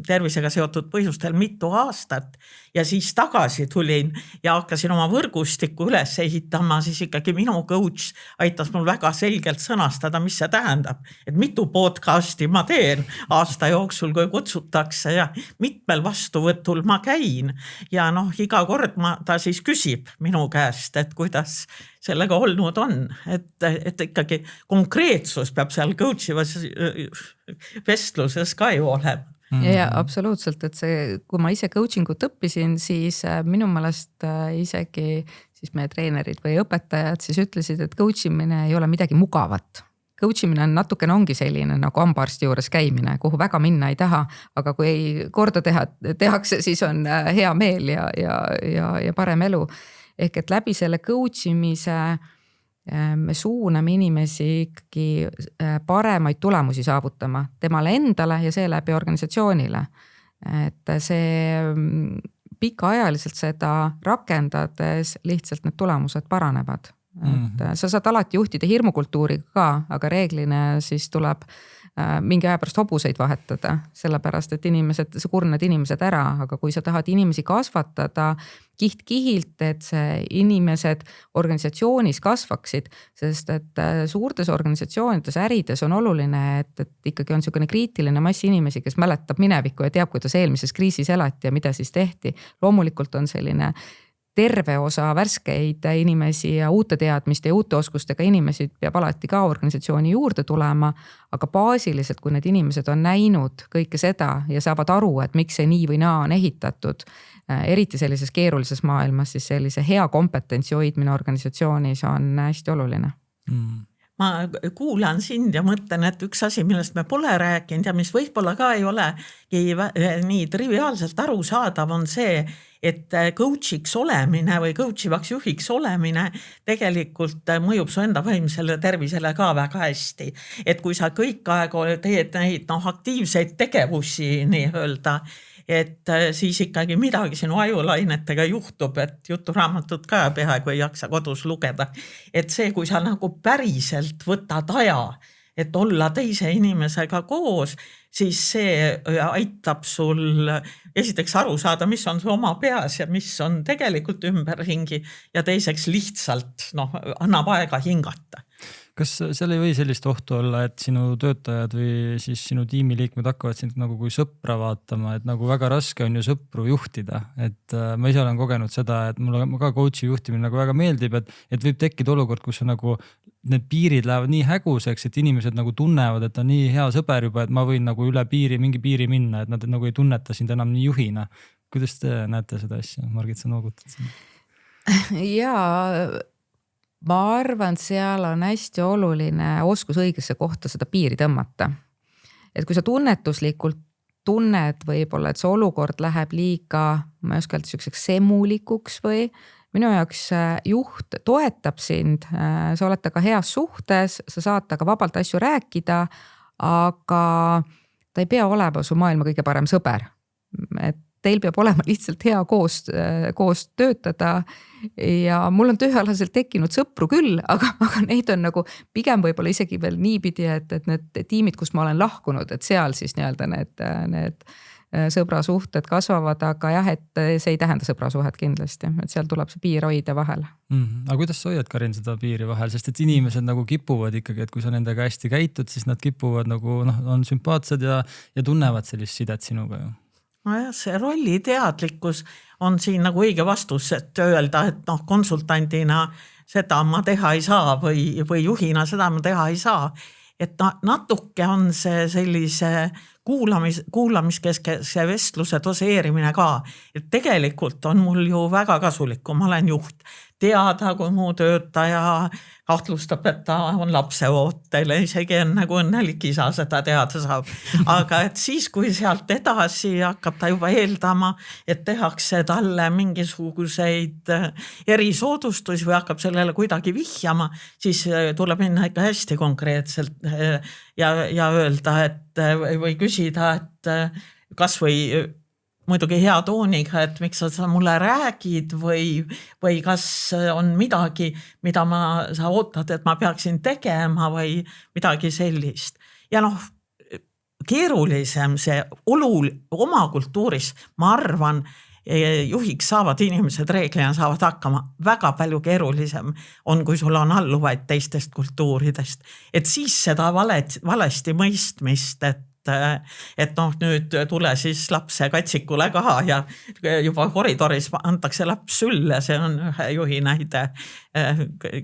tervisega seotud põhjustel mitu aastat ja siis tagasi tulin ja hakkasin oma võrgustikku üles ehitama, siis ikkagi minu coach aitas mul väga selgelt sõnastada, mis see tähendab, et mitu podcasti ma teen aasta jooksul, kui kutsutakse ja mitmel vastuvõtul ma käin ja iga kord ta siis küsib minu käest, et kuidas sellega olnud on, et ikkagi konkreetsus peab seal coachivas vestluses ka ju olema. Ja absoluutselt, et see, kui ma ise coachingut õppisin, siis minu meelest isegi siis meie treenerid või õpetajad siis ütlesid, et coachimine ei ole midagi mugavat. Coachimine on natukene ongi selline nagu hambaarsti juures käimine, kuhu väga minna ei taha, aga kui ei korda tehakse, siis on hea meel ja parem elu. Ehk et läbi selle coachimise me suuname inimesi ikkagi paremaid tulemusi saavutama temale endale ja seeläbi organisatsioonile. Et see pikaajaliselt seda rakendades lihtsalt need tulemused paranevad. Et sa saad alati juhtida hirmukultuuriga ka, aga reeglina siis tuleb mingi aja pärast hobuseid vahetada, sellepärast, et sa kurnad inimesed ära, aga kui sa tahad inimesi kasvatada kiht-kihilt, et see inimesed organisatsioonis kasvaksid, sest et suurtes organisatsioonides, ärides on oluline, et ikkagi on niisugune kriitiline mass inimesi, kes mäletab minevikku ja teab, kuidas eelmises kriisis elati ja mida siis tehti. Loomulikult on selline terve osa värskeid inimesi ja uute teadmiste ja uute oskustega inimesi peab alati ka organisatsiooni juurde tulema, aga baasiliselt, kui need inimesed on näinud kõike seda ja saavad aru, et miks see nii või naa on ehitatud, eriti sellises keerulises maailmas, siis sellise hea kompetentsi hoidmine organisatsioonis on hästi oluline. Ma kuulan sind ja mõtlen, et üks asi, millest me pole rääkinud ja mis võib-olla ka ei ole nii triviaalselt arusaadav, on see, et coachiks olemine või coachivaks juhiks olemine tegelikult mõjub su enda vaimsele tervisele ka väga hästi. Et kui sa kõik aeg teed neid aktiivseid tegevusi nii-öelda, et siis ikkagi midagi sinu ajulainetega juhtub, et juturaamatut ka peaaegu ei jaksa kodus lugeda. Et see, kui sa nagu päriselt võtad aja, et olla teise inimesega koos, siis see aitab sul esiteks aru saada, mis on su oma peas ja mis on tegelikult ümberringi ja teiseks lihtsalt annab aega hingata. Kas seal ei või sellist ohtu olla, et sinu töötajad või siis sinu tiimiliikmed hakkavad sind nagu kui sõpra vaatama, et nagu väga raske on ju sõpru juhtida, et ma ise olen kogenud seda, et mulle ka coach'i juhtimine nagu väga meeldib, et võib tekkida olukord, kus nagu need piirid lähevad nii häguseks, et inimesed nagu tunnevad, et on nii hea sõber juba, et ma võin nagu üle piiri, mingi piiri minna, et nad nagu ei tunneta sind enam nii juhina. Kuidas te näete seda asja? Margit, sa noogutad siin. Jaa, ma arvan, seal on hästi oluline oskus õigesse kohta seda piiri tõmmata. Et kui sa tunnetuslikult tunned võib-olla, et see olukord läheb liiga, ma ei oska öelda, selliseks semulikuks või minu jaoks juht toetab sind, sa oled taga heas suhtes, sa saad taga vabalt asju rääkida, aga ta ei pea olema su maailma kõige parem sõber. Et teil peab olema lihtsalt hea koos töötada ja mul on tööalaselt tekkinud sõpru küll, aga neid on nagu pigem võib-olla isegi veel niipidi, et need tiimid, kus ma olen lahkunud, et seal siis nii-öelda need sõbrasuhted kasvavad, aga jah, et see ei tähenda sõbrasuhet kindlasti, et seal tuleb see piir hoida vahel. Aga kuidas sa hoiad, Karin, seda piiri vahel, sest et inimesed nagu kipuvad ikkagi, et kui sa nendega hästi käitud, siis nad kipuvad nagu on sümpaatsed ja tunnevad sellist sidet sinuga ju. Nojah, see rolli teadlikkus on siin nagu õige vastus, et öelda, et konsultandina seda ma teha ei saa või juhina seda ma teha ei saa. Et natuke on see sellise kuulamiskeskese vestluse doseerimine ka. Et tegelikult on mul ju väga kasulik, kui ma olen juht, teada, kui mu töötaja kahtlustab, et ta on lapse ootel, isegi enne kui õnnelik isa seda teada saab. Aga et siis, kui sealt edasi hakkab ta juba eeldama, et tehakse talle mingisuguseid erisoodustusi või hakkab sellele kuidagi vihjama, siis tuleb minna ikka hästi konkreetselt ja öelda, et või küsida, et kas või muidugi hea tooniga, et miks sa mulle räägid või kas on midagi, mida sa ootad, et ma peaksin tegema või midagi sellist. Ja keerulisem see oma kultuuris, ma arvan, juhiks saavad inimesed reeglina saavad hakkama. Väga palju keerulisem on, kui sul on alluvaid teistest kultuuridest. Et siis seda valesti mõistmist, et nüüd tule siis lapse katsikule ka ja juba koridoris antakse laps sülle, see on ühe juhi näide,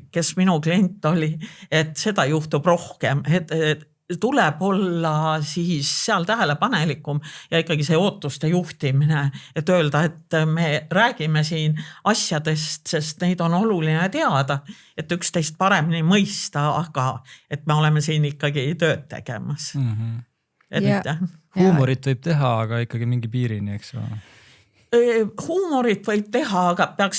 kes minu klient oli, et seda juhtub rohkem, et tuleb olla siis seal tähelepanelikum ja ikkagi see ootuste juhtimine, et öelda, et me räägime siin asjadest, sest neid on oluline teada, et üksteist paremini mõista, aga et me oleme siin ikkagi tööd tegemas. Huumorit võib teha, aga ikkagi mingi piirini, eks ole. Huumorit võib teha, aga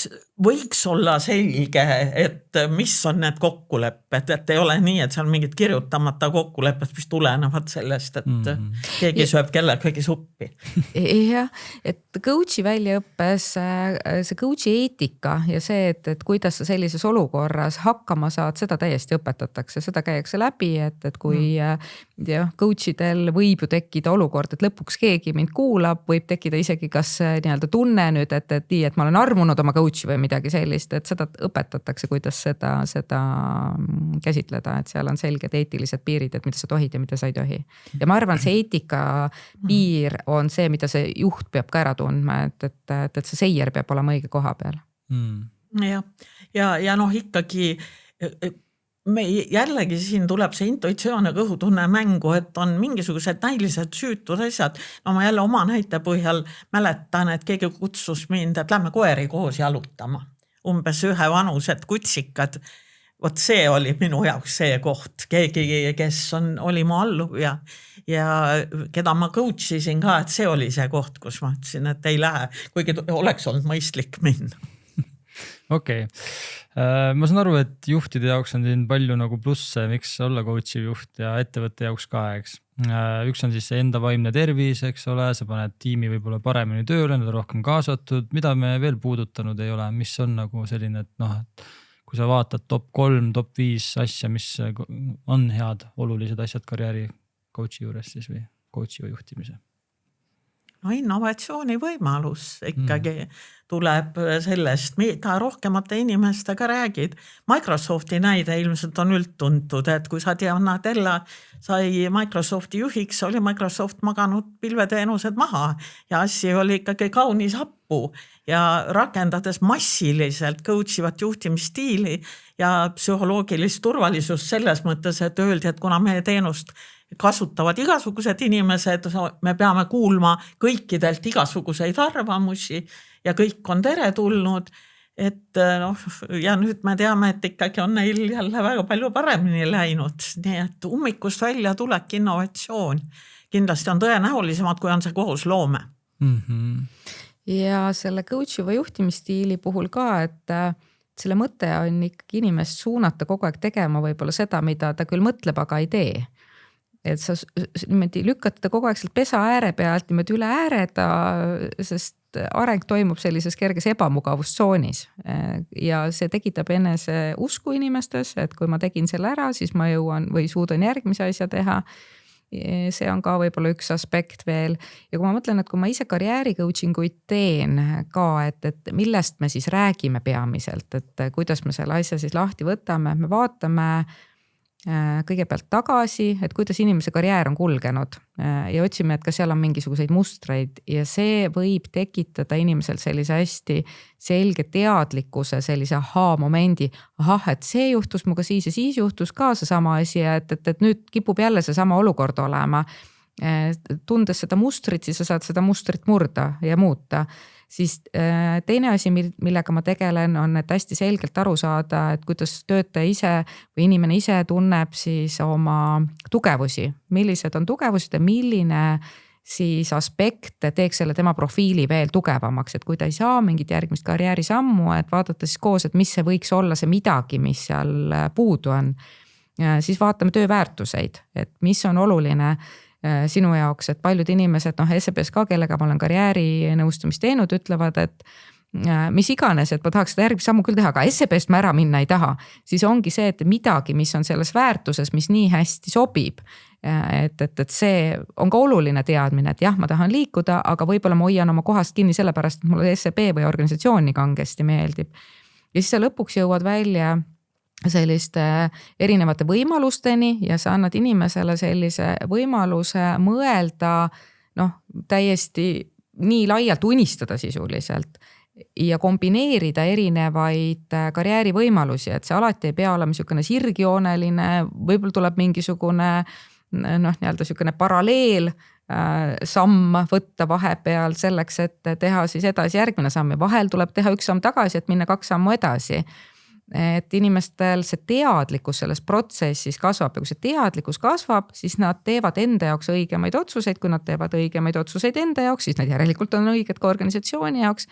võiks olla selge, et mis on need kokkulepped, et ei ole nii, et seal mingid kirjutamata kokkulepped, mis tulenevad sellest, et keegi sööb kellegagi suppi. Jah, et coach'i väljaõppes see coach'i eetika ja see, et kuidas sa sellises olukorras hakkama saad, seda täiesti õpetatakse, seda käiakse läbi, et kui coach'idel võib ju tekkida olukord, et lõpuks keegi mind kuulab, võib tekkida isegi kas nii-öelda tunne nüüd, et ma olen armunud oma coach'i või midagi sellist, et seda õpetatakse, kuidas seda käsitleda, et seal on selged eetilised piirid, et mida sa tohid ja mida sa ei tohi. Ja ma arvan, see eetika piir on see, mida see juht peab ka ära tundma, et see seier peab olema õige koha peal. Ja ikkagi me jällegi siin tuleb see intuitsioon ja kõhutunne mängu, et on mingisugused näilised süütud asjad. Ma jälle oma näite põhjal mäletan, et keegi kutsus mind, et lähme koeri koos jalutama. Umbes ühe vanused kutsikad. Vot see oli minu jaoks see koht. Keegi, kes oli mu alluv ja keda ma coachisin ka, et see oli see koht, kus ma ütlesin, et ei lähe, kuigi oleks olnud mõistlik minna. Okei. Ma saan aru, et juhtide jaoks on siin palju nagu plusse, miks olla coachi juht ja ettevõtte jaoks ka, eks. üks on siis see enda vaimne tervis, eks ole, sa paned tiimi võib-olla paremini tööle, nad on rohkem kaasatud, mida me veel puudutanud ei ole, mis on nagu selline, et noh, et kui sa vaatad top 3, top 5 asja, mis on head, olulised asjad karjääri coachi juures siis või coachi juhtimise? No innovatsiooni võimalus ikkagi tuleb sellest, mida rohkemate inimestega räägid. Microsofti näide ilmselt on üldtuntud, et kui Satya Nadella sai Microsofti juhiks, oli Microsoft maganud pilveteenused maha ja asi oli ikkagi kaunis happu ja rakendades massiliselt coachivat juhtimisstiili ja psühholoogilist turvalisust selles mõttes, et öeldi, et kuna meie teenust kasutavad igasugused inimesed, me peame kuulma kõikidelt igasuguseid arvamusi ja kõik on teretulnud, et ja nüüd me teame, et ikkagi on neil jälle väga palju paremini läinud, nii et ummikust välja tulek innovatsioon kindlasti on tõenäolisemad, kui on see koosloome. Ja selle coachi või juhtimisstiili puhul ka, et selle mõte on ikkagi inimest suunata kogu aeg tegema võib-olla seda, mida ta küll mõtleb, aga ei tee. Et sa niimoodi lükkad teda kogu aeg sealt pesa ääre pealt niimoodi üle ääreda, sest areng toimub sellises kerges ebamugavustsoonis ja see tekitab enese usku inimestes, et kui ma tegin selle ära, siis ma jõuan või suudan järgmise asja teha. See on ka võib-olla üks aspekt veel ja kui ma mõtlen, et kui ma ise karjääri coachinguid teen ka, et millest me siis räägime peamiselt, et kuidas me selle asja siis lahti võtame, me vaatame kõigepealt tagasi, et kuidas inimese karjäär on kulgenud ja otsime, et kas seal on mingisuguseid mustreid ja see võib tekitada inimesel sellise hästi selge teadlikkuse, sellise momendi, et see juhtus muga siis ja siis juhtus ka see sama asi, et nüüd kipub jälle see sama olukord olema. Tundes seda mustrit, siis sa saad seda mustrit murda ja muuta. Siis teine asi, millega ma tegelen, on, et hästi selgelt aru saada, et kuidas töötaja ise või inimene ise tunneb siis oma tugevusi, millised on tugevused ja milline siis aspekt teeks selle tema profiili veel tugevamaks, et kui ta ei saa mingit järgmist karjäärisammu, et vaadata siis koos, et mis see võiks olla see midagi, mis seal puudu on. Siis vaatame tööväärtuseid, et mis on oluline sinu jaoks, et paljud inimesed, SEBs ka, kellega ma olen karjäärinõustumist teinud, ütlevad, et mis iganes, et ma tahaks seda järgmist sammu küll teha, aga SEBst ma ära minna ei taha. Siis ongi see, et midagi, mis on selles väärtuses, mis nii hästi sobib, et see on ka oluline teadmine, et jah, ma tahan liikuda, aga võib-olla ma hoian oma kohast kinni sellepärast, et mulle SEB või organisatsioon nii kangesti meeldib. Ja siis sa lõpuks jõuad välja selliste erinevate võimalusteni ja sa annad inimesele sellise võimaluse mõelda täiesti nii laialt unistada sisuliselt ja kombineerida erinevaid karjäärivõimalusi, et see alati ei pea olema niisugune sirgjooneline, võib-olla tuleb mingisugune nii-öelda niisugune paralleel samm võtta vahepeal selleks, et teha siis edasi järgmine samm ja vahel tuleb teha üks samm tagasi, et minna 2 sammu edasi. Et inimestel see teadlikkus selles protsessis kasvab ja kui see teadlikkus kasvab, siis nad teevad enda jaoks õigemaid otsuseid, kui nad teevad õigemaid otsuseid enda jaoks, siis nad järelikult on õiged ka organisatsiooni jaoks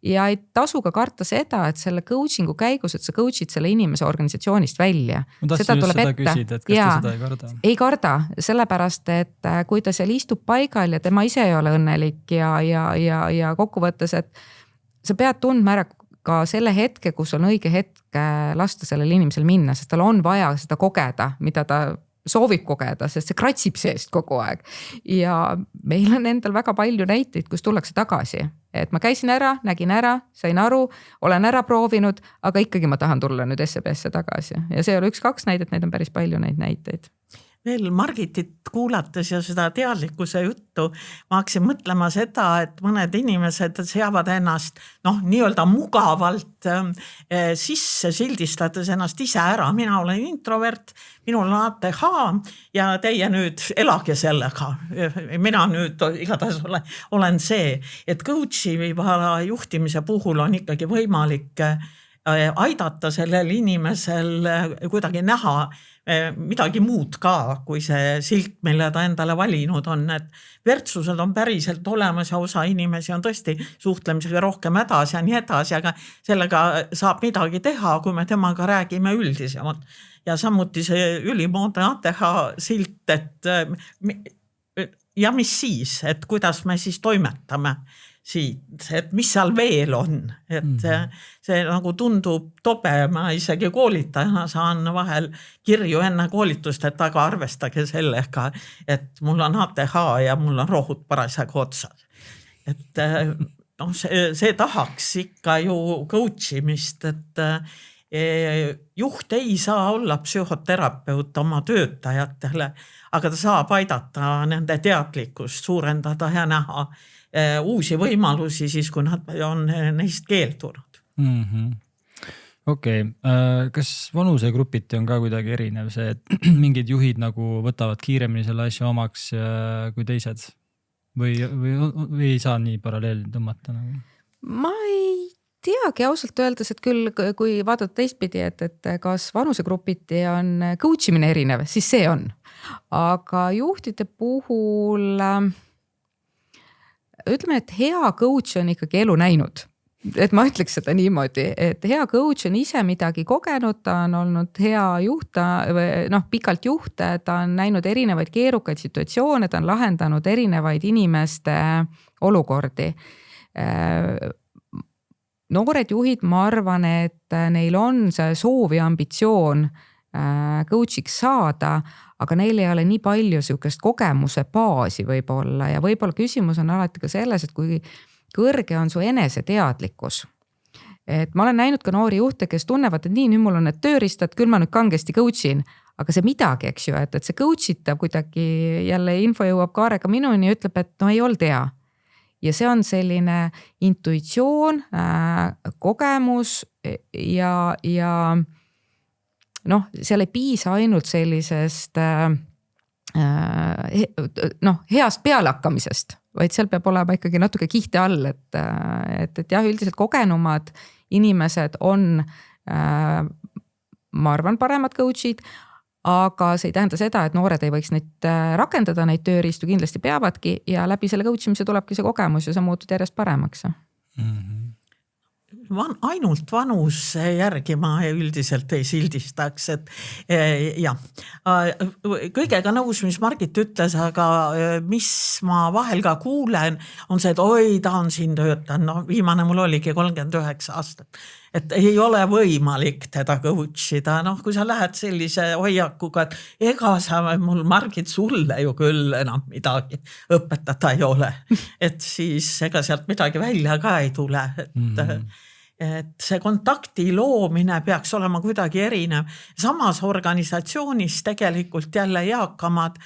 ja ei tasu ka karta seda, et selle coachingu käigus, et sa coachid selle inimese organisatsioonist välja. Ma tahtsin just seda küsida, et kas ta seda ei karda? Ei karda, sellepärast, et kui ta seal istub paigal ja tema ise ei ole õnnelik ja kokkuvõttes, et sa pead tundma ära ka selle hetke, kus on õige hetk lasta sellel inimesel minna, sest tal on vaja seda kogeda, mida ta soovib kogeda, sest see kratsib seest kogu aeg. Ja meil on endal väga palju näiteid, kus tullakse tagasi. Et ma käisin ära, nägin ära, sain aru, olen ära proovinud, aga ikkagi ma tahan tulla nüüd SEBsse tagasi. Ja see oli 1-2 näidet, neid on päris palju neid näiteid. Veel Margitit kuulates ja seda teadlikkuse juttu, ma hakkasin mõtlema seda, et mõned inimesed seavad ennast nii-öelda mugavalt sisse, sildistades ennast ise ära. Mina olen introvert, minul on ATH ja teie nüüd elage sellega. Mina nüüd igatahes olen see, et coachi või juhtimise puhul on ikkagi võimalik aidata sellel inimesel kuidagi näha midagi muud ka, kui see silt, mille ta endale valinud on, et vertsused on päriselt olemas ja osa inimesi on tõesti suhtlemisega rohkem hädas ja nii edasi, aga sellega saab midagi teha, kui me temaga räägime üldisemalt. Ja samuti see ülimoodne ATH silt, et ja mis siis, et kuidas me siis toimetame siit, et mis seal veel on, et see nagu tundub tobe, ma isegi koolitajana saan vahel kirju enne koolitust, et aga arvestage sellega, et mul on ATH ja mul on rohud parasjagu otsas. Et no, see tahaks ikka ju coach imist, et juht ei saa olla psühhoterapeut oma töötajatele, aga ta saab aidata nende teadlikkust suurendada ja näha uusi võimalusi siis, kui nad on neist keeldunud. Okei. Kas vanusegrupiti on ka kuidagi erinev see, et mingid juhid nagu võtavad kiiremini selle asja omaks kui teised? Või ei saa nii paralleeli tõmmata? Nagu? Ma ei teagi ausalt öeldes, et küll kui vaadata teistpidi, et kas vanusegrupiti on coach imine erinev, siis see on. Aga juhtide puhul ütleme, et hea coach on ikkagi elu näinud. Et ma ütleks seda niimoodi, et hea coach on ise midagi kogenud, ta on olnud hea juht, pikalt juht, ta on näinud erinevaid keerukaid situatsioone, ta on lahendanud erinevaid inimeste olukordi. Noored juhid, ma arvan, et neil on see soov ja ambitsioon coachiks saada, aga neil ei ole nii palju sihukest kogemuse baasi võib-olla ja võib-olla küsimus on alati ka selles, et kui kõrge on su eneseteadlikkus. Et ma olen näinud ka noori juhte, kes tunnevad, et nii, nüüd mul on need tööriistad, küll ma nüüd kangesti coachin, aga see midagi, eks ju, et see coachitav kuidagi jälle info jõuab kaarega minuni ja ütleb, et no ei olnud hea. Ja see on selline intuitsioon, kogemus ja noh, seal ei piisa ainult sellisest heast pealehakkamisest, vaid seal peab olema ikkagi natuke kihte all, et jah, üldiselt kogenumad inimesed on, ma arvan, paremad coachid, aga see ei tähenda seda, et noored ei võiks neid rakendada, neid tööriistu kindlasti peavadki ja läbi selle coachimise tulebki see kogemus ja sa muutud järjest paremaks. Ainult vanus järgi ma üldiselt ei sildistaks, et jah, kõigega nõus, mis Margit ütles, aga mis ma vahel ka kuulen, on see, et oi, ta on siin töötanud, no viimane mul oligi 39 aastat, et ei ole võimalik teda coachida, noh, kui sa lähed sellise hoiakuga, et ega sa mul Margit sulle ju küll enam midagi õpetada ei ole, et siis ega sealt midagi välja ka ei tule, et see kontakti loomine peaks olema kuidagi erinev. Samas organisatsioonis tegelikult jälle eakamad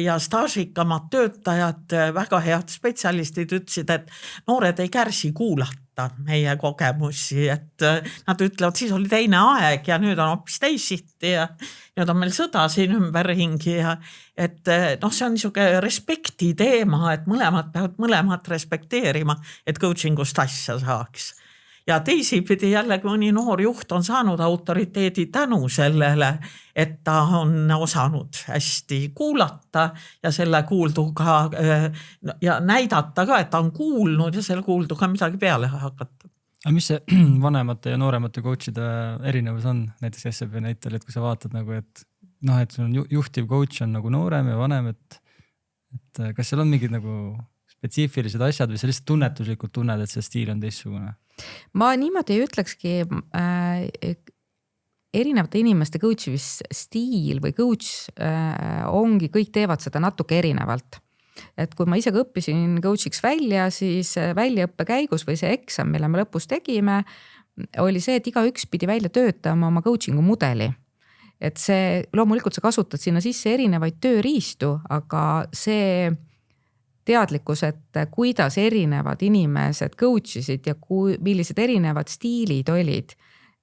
ja staažikamad töötajad, väga head spetsialistid ütlesid, et noored ei kärsi kuulata meie kogemusi, et nad ütlevad, siis oli teine aeg ja nüüd on hoopis teisiti ja nüüd on meil sõda siin ümberringi ja et noh, see on niisugune respekti teema, et mõlemad peavad mõlemad respekteerima, et coachingust asja saaks. Ja teisipidi jällegi mõni noor juht on saanud autoriteedi tänu sellele, et ta on osanud hästi kuulata ja selle kuulduga ja näidata ka, et ta on kuulnud ja selle kuulduga midagi peale hakata. Aga mis see vanemate ja nooremate coachide erinevus on näiteks SEB näitel, et kui sa vaatad nagu, et noh, et sul on juhtiv coach on nagu noorem ja vanem, et kas seal on mingid nagu spetsiifilised asjad või sa lihtsalt tunnetuslikult tunned, et see stiil on teistsugune? Ma niimoodi ei ütlekski, erinevate inimeste coach'is stiil või coach ongi, kõik teevad seda natuke erinevalt. Et kui ma ise õppisin coach'iks välja, siis väljaõppe käigus või see eksam, mille me lõpus tegime, oli see, et igaüks pidi välja töötama oma coaching'u mudeli. Et see, loomulikult sa kasutad sinna sisse erinevaid tööriistu, aga see teadlikkus, et kuidas erinevad inimesed coach'isid ja millised erinevad stiilid olid,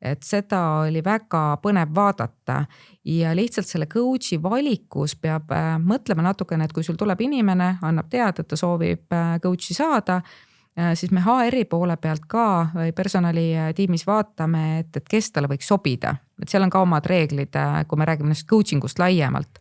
et seda oli väga põnev vaadata ja lihtsalt selle coach'i valikus peab mõtlema natukene, et kui sul tuleb inimene, annab teada, et ta soovib coach'i saada, siis me HR-i poole pealt ka või personalitiimis vaatame, et kes talle võiks sobida. Et seal on ka omad reeglid, kui me räägime coaching ust laiemalt.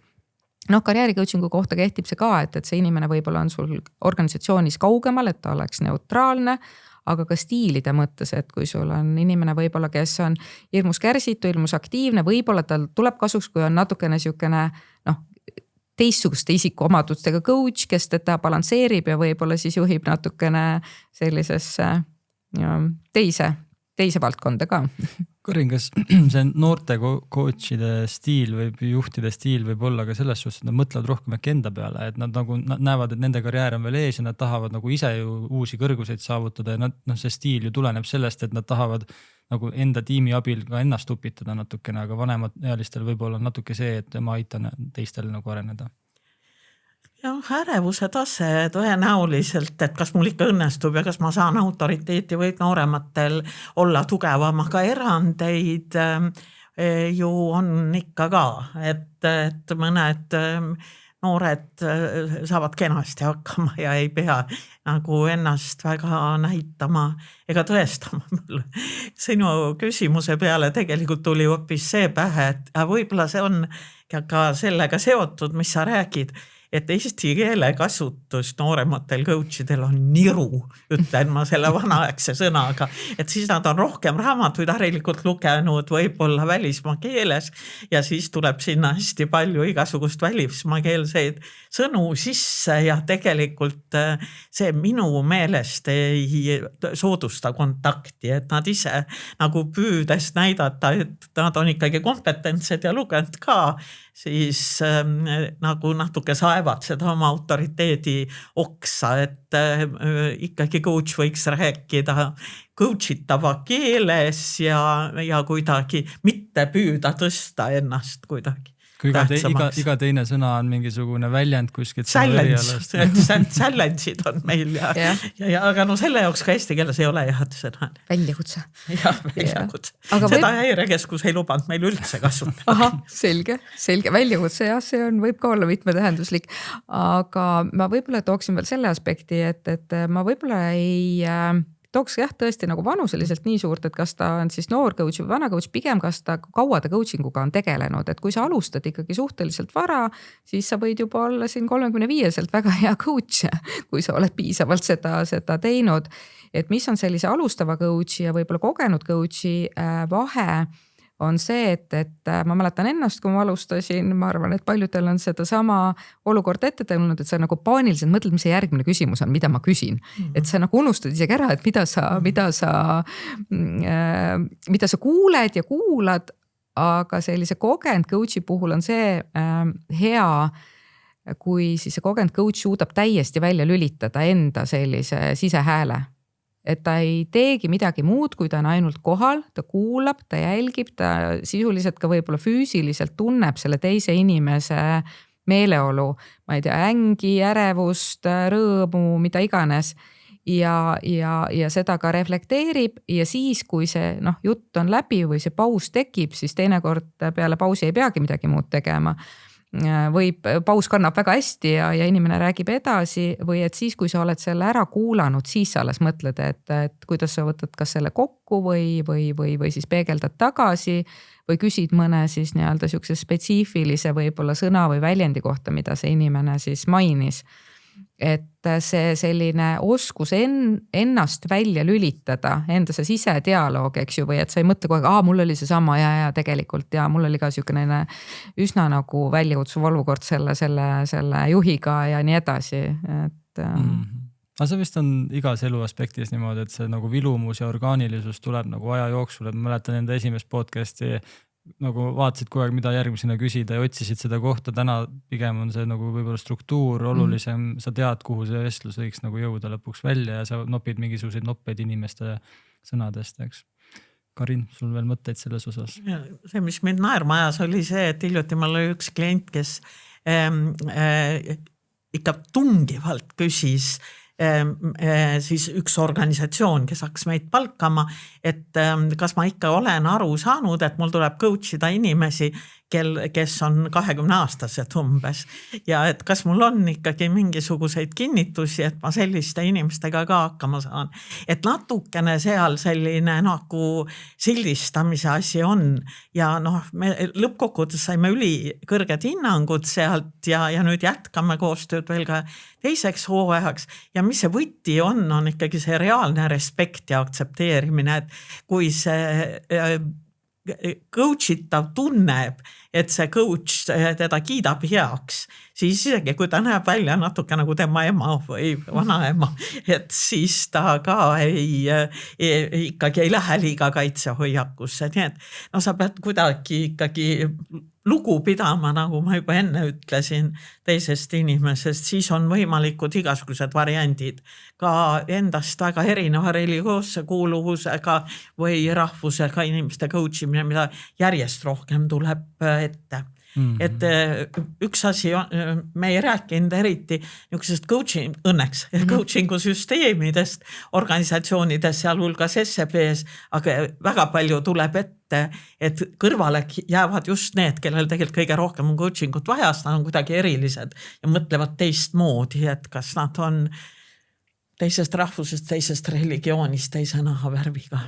Karjääri coachingu kohta kehtib see ka, et see inimene võib-olla on sul organisatsioonis kaugemal, et ta oleks neutraalne, aga ka stiilide mõttes, et kui sul on inimene võib-olla, kes on hirmus kärsitu, hirmus aktiivne, võib-olla tal tuleb kasuks, kui on natukene niisugune teistsuguste isikuomadustega coach, kes teda balansseerib ja võib-olla siis juhib natukene sellisesse teise valdkonda ka. Karin, kas see noorte coachide stiil või juhtide stiil võib olla ka selles suhtes, et nad mõtlevad rohkem äkki enda peale, et nad nagu näevad, et nende karjäär on veel ees ja nad tahavad nagu ise ju uusi kõrguseid saavutada ja see stiil ju tuleneb sellest, et nad tahavad nagu enda tiimi abil ka ennast upitada natukene, aga vanemad ealistel võib-olla natuke see, et ma aitan teistel nagu areneda. Ärevuse tase tõenäoliselt, et kas mul ikka õnnestub ja kas ma saan autoriteeti või noorematel olla tugevamaga erandeid ju on ikka ka, et mõned noored saavad kenasti hakkama ja ei pea nagu ennast väga näitama ega tõestama. Sinu küsimuse peale tegelikult tuli hoopis see pähe, et võib-olla see on ka sellega seotud, mis sa räägid, et eesti keele kasutus noorematel coachidel on niru, ütlen ma selle vanaaegse sõnaga, et siis nad on rohkem raamatuid harilikult lugenud võib-olla välismaa keeles ja siis tuleb sinna hästi palju igasugust välismaakeelseid sõnu sisse ja tegelikult see minu meelest ei soodusta kontakti, et nad ise nagu püüdes näidata, et nad on ikkagi kompetentsed ja lugenud ka, siis nagu natuke saevad seda oma autoriteedi oksa, et ikkagi coach võiks rääkida coachitava keeles ja kuidagi mitte püüda tõsta ennast kuidagi. Kui iga teine sõna on mingisugune väljend kuskilt. Challenge'id on meil aga selle jaoks ka eesti keeles ei ole head sõna. Väljakutse. Väljakutse. Seda häirekeskus ei lubanud meil üldse kasutada. Aha, selge. Väljakutse see võib ka olla mitmetähenduslik, aga ma võib-olla tooksin veel selle aspekti, et ma võib-olla ei tooks tõesti nagu vanuseliselt nii suurt, et kas ta on siis noor coach või vana coach, pigem kas ta kaua ta coachinguga on tegelenud, et kui sa alustad ikkagi suhteliselt vara, siis sa võid juba olla siin 35-selt väga hea coach, kui sa oled piisavalt seda teinud. Et mis on sellise alustava coachi ja võib-olla kogenud coachi vahe, on see, et ma mäletan ennast, kui ma alustasin, ma arvan, et paljudel on seda sama olukord ette tulnud, et sa nagu paaniliselt mõtled, mis see järgmine küsimus on, mida ma küsin. Et sa nagu unustad isegi ära, et mida sa kuuled ja kuulad, aga sellise kogenud coachi puhul on see hea, kui siis see kogenud coach suudab täiesti välja lülitada enda sellise sisehääle. Et ta ei teegi midagi muud, kui ta on ainult kohal, ta kuulab, ta jälgib, ta sisuliselt ka võib-olla füüsiliselt tunneb selle teise inimese meeleolu, ma ei tea, ängi, ärevust, rõõmu, mida iganes ja seda ka reflekteerib ja siis, kui see jutt on läbi või see paus tekib, siis teinekord peale pausi ei peagi midagi muud tegema. Paus kannab väga hästi ja inimene räägib edasi või et siis, kui sa oled selle ära kuulanud, siis sa alles mõtled, et kuidas sa võtad kas selle kokku või siis peegeldad tagasi või küsid mõne siis nii-öelda siukse spetsiifilise võib-olla sõna või väljendi kohta, mida see inimene siis mainis. Et see selline oskus ennast välja lülitada, enda see sisedialoog, eks ju, või et sa ei mõtle kogu aeg, mul oli see sama ja tegelikult ja mul oli ka niisugune üsna nagu väljakutsuv olukord selle juhiga ja nii edasi, et Aga see vist on igas elu aspektis niimoodi, et see nagu vilumus ja orgaanilisus tuleb nagu aja jooksul, et ma mäletan enda esimest podcasti nagu vaatasid kogu aeg, mida järgmisena küsida ja otsisid seda kohta. Täna pigem on see nagu võib-olla struktuur olulisem, sa tead, kuhu see vestlus võiks nagu jõuda lõpuks välja ja sa nopid mingisuguseid noppeid inimeste sõnadest, eks. Karin, sul veel mõtteid selles osas? See, mis mind naerma ajas, oli see, et hiljuti mul oli üks klient, kes ikka tungivalt küsis siis üks organisatsioon, kes hakkas meid palkama, et kas ma ikka olen aru saanud, et mul tuleb coach ida inimesi, kes on 20-aastased umbes ja et kas mul on ikkagi mingisuguseid kinnitusi, et ma selliste inimestega ka hakkama saan. Et natukene seal selline nagu sildistamise asi on ja me lõppkokkuvõttes saime ülikõrged hinnangud sealt ja nüüd jätkame koostööd veel ka teiseks hooajaks ja mis see võti on ikkagi see reaalne respekt ja aktsepteerimine, et kui see coach itav tunneb, et see coach teda kiidab heaks, siis isegi kui ta näeb välja natuke nagu tema ema või vanaema, et siis ta ka ikkagi ei lähe liiga kaitsehoiakusse, nii et sa pead kuidagi ikkagi lugu pidama, nagu ma juba enne ütlesin, teisest inimesest, siis on võimalikud igasugused variandid, ka endast väga erineva religioosse kuuluvusega või rahvusega inimeste coach imine, mida järjest rohkem tuleb ette. Et üks asi on, me ei rääkinud eriti niisugusest coachingu süsteemidest organisatsioonides, sealhulgas SEB-s, aga väga palju tuleb ette, et kõrvale jäävad just need, kellel tegelikult kõige rohkem on coachingut vajas, nad on kuidagi erilised ja mõtlevad teistmoodi, et kas nad on teisest rahvusest, teisest religioonist, teise nahavärviga.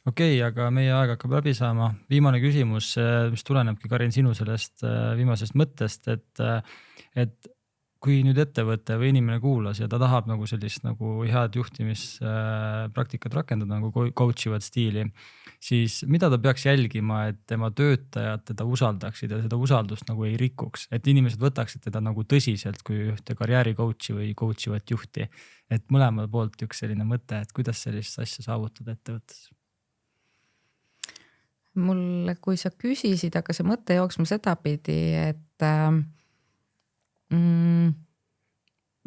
Okei, aga meie aeg hakkab läbi saama. Viimane küsimus, mis tulenebki Karin sinu sellest viimasest mõttest, et kui nüüd ettevõte või inimene kuulas ja ta tahab nagu sellist nagu head juhtimispraktikat rakendada nagu coach ivat stiili, siis mida ta peaks jälgima, et tema töötajad teda usaldaksid ja seda usaldust nagu ei rikuks, et inimesed võtaksid teda nagu tõsiselt kui ühte karjääri coachi või coach ivat juhti, et mõlemal poolt üks selline mõte, et kuidas sellist asja saavutada ettevõttes? Mul, kui sa küsisid, aga see mõte jooksma sedapidi, et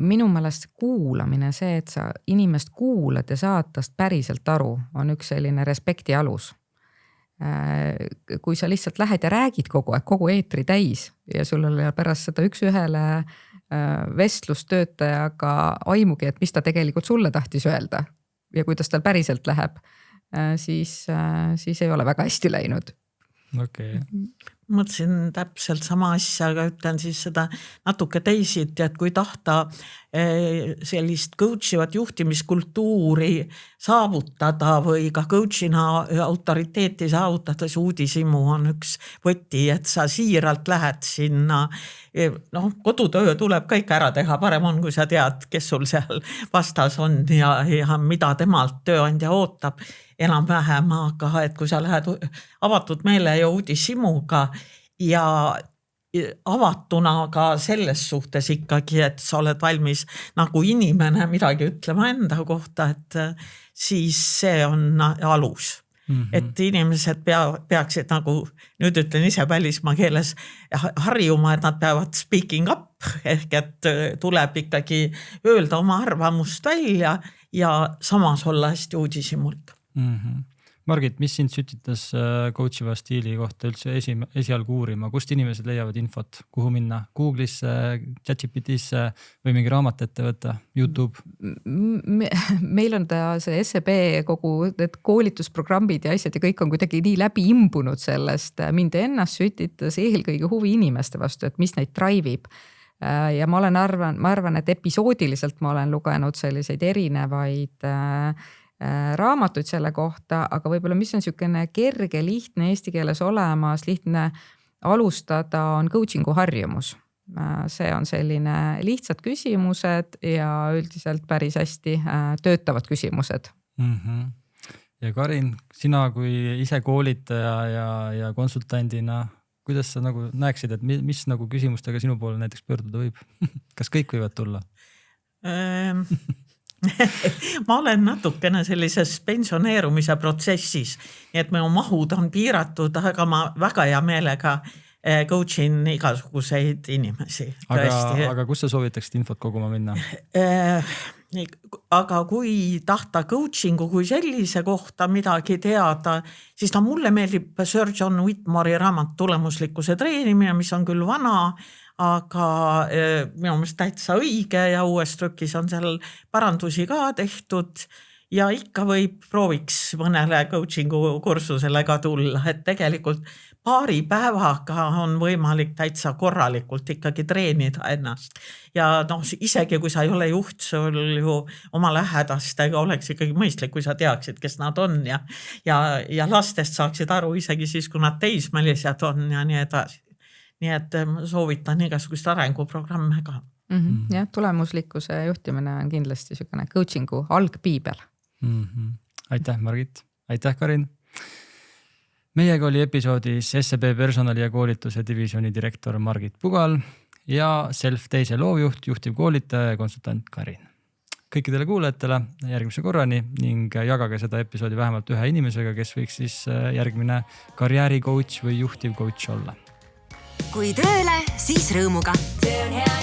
minu meelest kuulamine, see, et sa inimest kuulad ja saad tast päriselt aru, on üks selline respekti alus. Kui sa lihtsalt lähed ja räägid kogu eetri täis ja sul oli pärast seda üks-ühele vestlustöötajaga aimugi, et mis ta tegelikult sulle tahtis öelda ja kuidas tal päriselt läheb, siis ei ole väga hästi läinud. Okay. Mõtlesin täpselt sama asja, aga ütlen siis seda natuke teisiti, et kui tahta sellist coachivat juhtimiskultuuri saavutada või ka coachina autoriteeti saavutada, see uudishimu on üks võti, et sa siiralt lähed sinna, kodutöö tuleb kõik ära teha, parem on, kui sa tead, kes sul seal vastas on ja mida temalt tööandja ootab enam-vähem, aga et kui sa lähed avatud meele ja uudishimuga ja avatuna ka selles suhtes ikkagi, et sa oled valmis nagu inimene midagi ütlema enda kohta, et siis see on alus. Et inimesed peaksid nagu, nüüd ütlen ise välismaa keeles, harjuma, et nad peavad speaking up, ehk et tuleb ikkagi öelda oma arvamust välja ja samas olla hästi uudishimulik. Margit, mis sind sütitas coachiva stiili kohta üldse esialgu uurima? Kust inimesed leiavad infot? Kuhu minna? Google'isse, ChatGPT'isse või mingi raamat ette võtta? YouTube? Meil on ta see SEB kogu need koolitusprogrammid ja asjad ja kõik on kuidagi nii läbi imbunud sellest. Mind ennast sütitas eelkõige huvi inimeste vastu, et mis neid drive'ib. Ja ma arvan, et episoodiliselt ma olen lugenud selliseid erinevaid raamatuid selle kohta, aga võib-olla mis on niisugune kerge, lihtne eesti keeles olemas, lihtne alustada on coachingu harjumus. See on selline lihtsad küsimused ja üldiselt päris hästi töötavad küsimused. Ja Karin, sina kui ise koolitaja ja konsultandina, kuidas sa nagu näeksid, et mis nagu küsimustega sinu poole näiteks pöörduda võib? Kas kõik võivad tulla? Ma olen natukene sellises pensioneerumise protsessis, nii et minu mahud on piiratud, aga ma väga hea meelega coachin igasuguseid inimesi. Aga kus sa soovitaksid infot koguma minna? Aga kui tahta coachingu kui sellise kohta midagi teada, siis mulle meeldib Sir John Whitmore'i raamat Tulemuslikkuse treenimine, mis on küll vana, aga minu meelest täitsa õige ja uues trükis on seal parandusi ka tehtud ja ikka prooviks mõnele coaching'u kursusele ka tulla, et tegelikult paari päevaga on võimalik täitsa korralikult ikkagi treenida ennast. Ja isegi kui sa ei ole juht, sul ju oma lähedastega oleks ikkagi mõistlik, kui sa teaksid, kes nad on ja lastest saaksid aru isegi siis, kui nad teismelised on ja nii edasi. Nii et soovitan igasugust arenguprogramme ka. Jah, tulemuslikkuse juhtimine on kindlasti selline coaching'u algpiibel. Aitäh, Margit. Aitäh, Karin. Meiega oli episoodis SEB personali ja koolituse divisjoni direktor Margit Pugal ja Self-Teise loovjuht, juhtivkoolitaja ja konsultant Karin. Kõikidele kuulajatele järgmise korrani ning jagage seda episoodi vähemalt ühe inimesega, kes võiks siis järgmine karjääricoach või juhtivcoach olla. Kui tööle, siis rõõmuga. Töö on hea.